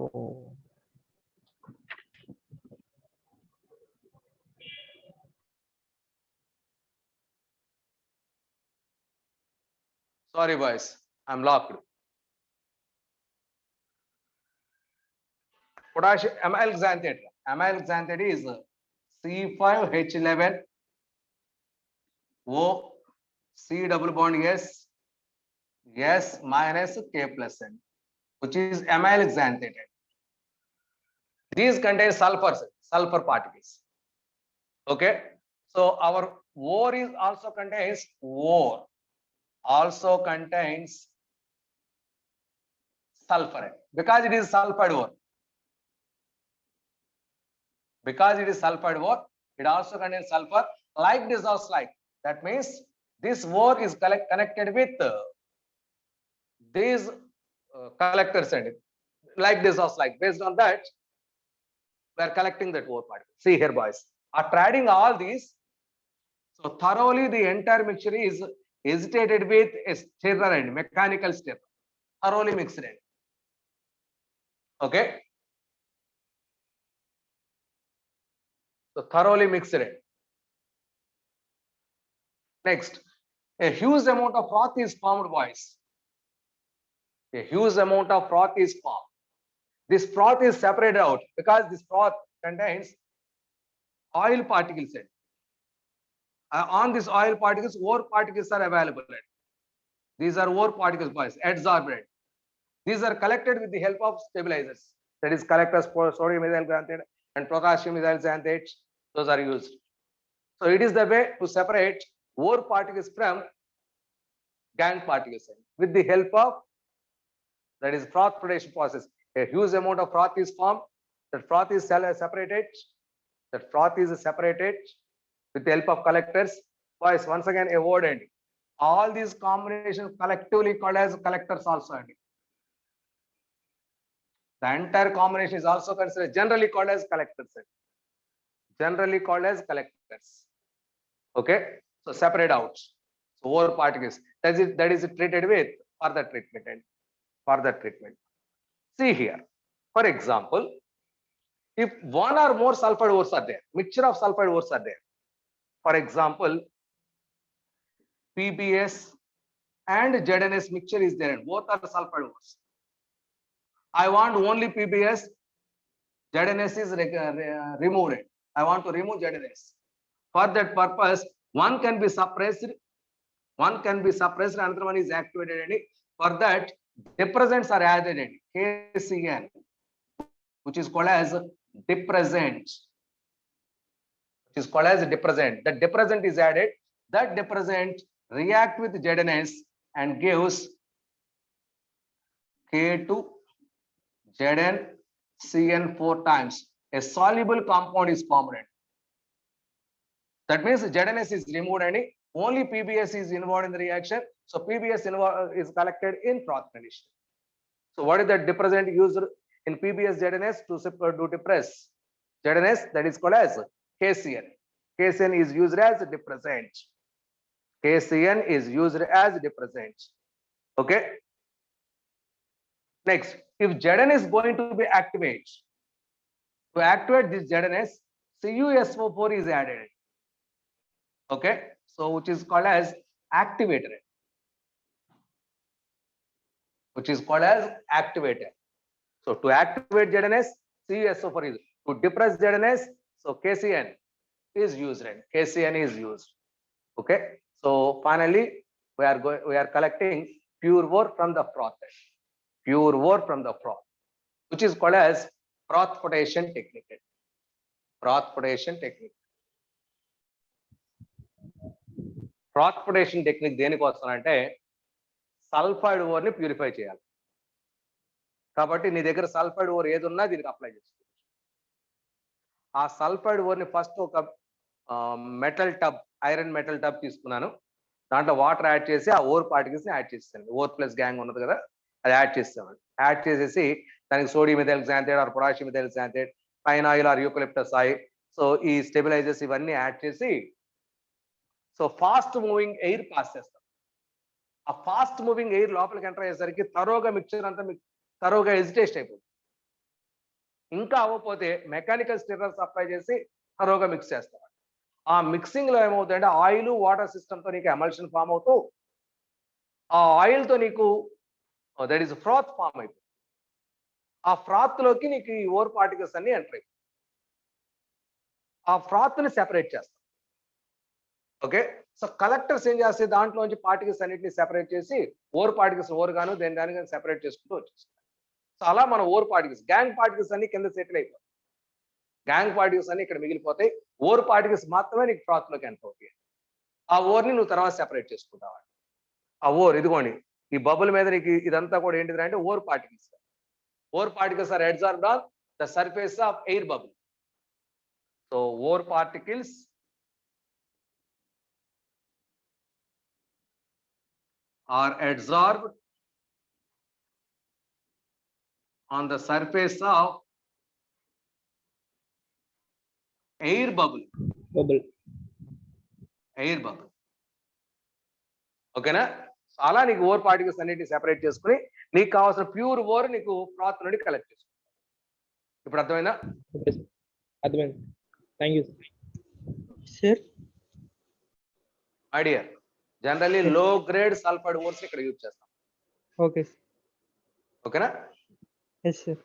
sorry, boys, I'm locked. Potassium amyl xanthate. Amyl xanthate is C5H11 O C double bond S S minus K plus N, which is amyl xanthate. These contain sulfur particles. Okay, so our ore is also contains sulfur because it is sulfide ore. Because it is sulfide ore, it also contains sulfur like dissolves like. That means this ore is connected with these collectors and like dissolves like. Based on that, we are collecting that ore particle. See here, boys. After adding all these, so thoroughly the entire mixture is agitated with a stirrer and mechanical stirrer. Thoroughly mixed it. Okay. So thoroughly mixed it. Next, A huge amount of froth is formed, boys. A huge amount of froth is formed. This froth is separated out because this froth contains oil particles. On these oil particles, ore particles are available. These are ore particles, boys, adsorbent. These are collected with the help of stabilizers. That is, collectors for sodium methyl xanthate and potassium methyl xanthate. Those are used. So it is the way to separate ore particles from gangue particles with the help of, that is, froth formation process. A huge amount of froth is formed. That froth is separated. That froth is separated with the help of collectors. Boys, once again, a word ending. All these combinations collectively called as collectors also ending. The entire combination is also considered generally called as collectors. Generally called as collectors. Okay, so separate out. So ore particles that is treated with further treatment and further treatment. See here, for example, if one or more sulfide ores are there, mixture of sulfide ores are there. For example, PBS and ZNS mixture is there, and both are sulfide ores. I want only PBS. ZNS is removed. I want to remove ZNS. For that purpose, one can be suppressed. One can be suppressed. Another one is activated. For that, depressants are added. KCN, which is called as depressant. Which is called as depressant. The depressant is added. That depressant react with ZNS and gives K2 ZnCN 4 times. A soluble compound is formed. That means ZNS is removed and only PBS is involved in the reaction. So PBS is collected in froth condition. So what is the depressant used in PBS ZNS to depress ZNS? That is called as KCN. KCN is used as depressant. KCN is used as depressant. Okay. Next, if ZN is going to be activated, to activate this ZNS, CuSO4 is added. Okay, so which is called as activator. Which is called as activator. So to activate ZNS, CuSO4 is. To depress ZNS, so KCN is used. KCN is used. Okay, so finally we are collecting pure ore from the froth. Pure ore from the froth, which is called as froth flotation technique. Froth flotation technique. Froth flotation technique దేనికోసం అంటే sulphide ore ని purify చేయాలి. కాబట్టి నీ దగ్గర sulphide or ఏది ఉన్నా దీనికి అప్లై చేసుకోవచ్చు. ఆ సల్ఫైడ్ ఓర్ ని ఫస్ట్ ఒక metal tub, iron metal tub తీసుకున్నాను. దాంట్లో వాటర్ యాడ్ చేసి ఆ ఓర్ పార్టికల్స్ ని యాడ్ చేస్తాను. ఓర్ ప్లస్ గ్యాంగ్ ఉన్నది కదా, అది యాడ్ చేస్తాను. యాడ్ చేసేసి దానికి sodium methyl xanthate or potassium methyl xanthate, pine oil or eucalyptus oil, so ఈ స్టెబిలైజర్స్ ఇవన్నీ యాడ్ చేసి so fast moving air pass చేస్తాం. ఆ ఫాస్ట్ మూవింగ్ ఎయిర్ లోపలికి ఎంటర్ అయ్యేసరికి తరోగా మిక్చర్ అంతా తరోగా ఎజిటేషన్ అయిపోతుంది. ఇంకా అవ్వకపోతే మెకానికల్ స్టిర్రర్స్ అప్లై చేసి తరోగా మిక్స్ చేస్తాం. ఆ మిక్సింగ్ లో ఏమవుతుందంటే ఆయిల్ వాటర్ సిస్టమ్ తో నీకు ఎమల్షన్ ఫామ్ అవుతూ ఆ ఆయిల్ తో నీకు దట్ ఈస్ ఫ్రాత్ ఫామ్ అయిపోతుంది. ఆ ఫ్రాత్ లోకి నీకు ఈ ఓర్ పార్టికల్స్ అన్ని ఎంటర్ అయిపోయి ఆ ఫ్రాత్ ని సెపరేట్ చేస్తాం. ఓకే, సో కలెక్టర్స్ ఏం చేస్తే దాంట్లోంచి పార్టికల్స్ అన్నింటినీ సెపరేట్ చేసి ఓర్ పార్టికల్స్ ఓర్ గాను దాని కానీ సెపరేట్ చేసుకుంటూ వచ్చేస్తాం. సో అలా మన ఓర్ పార్టికల్స్, గ్యాంగ్ పార్టికల్స్ అన్ని కింద సెటిల్ అయిపోతాయి. గ్యాంగ్ పార్టికల్స్ అన్ని ఇక్కడ మిగిలిపోతాయి. ఓర్ పార్టికల్స్ మాత్రమే నీకు ఫ్రాత్ లోకి ఎంటర్ అవుతాయి. ఆ ఓర్ని నువ్వు తర్వాత సెపరేట్ చేసుకుంటావు. ఆ ఓర్ ఇదిగోండి, ఈ బబుల్ మీద నీకు ఇదంతా కూడా ఏంటిది అంటే ore particles. Ore particles are adsorbed on the surface of air bubble. So ore particles are adsorbed on the surface of air bubble. Air bubble. ఓకేనా? అలా నీకు ఓర్ పార్టికల్స్ అన్నిటిని సెపరేట్ చేసుకుని నీకు కావాల్సిన ప్యూర్ ఓర్ నీకు ఫ్రాత్ నుండి collect చేసుకుంటావు. ఇప్పుడు అర్థమైందా? అర్థమైంది. Thank you sir. My dear generally low grade sulphide ores ఇక్కడ యూజ్ చేస్తాం. ఓకే ఓకేనా? Yes sir.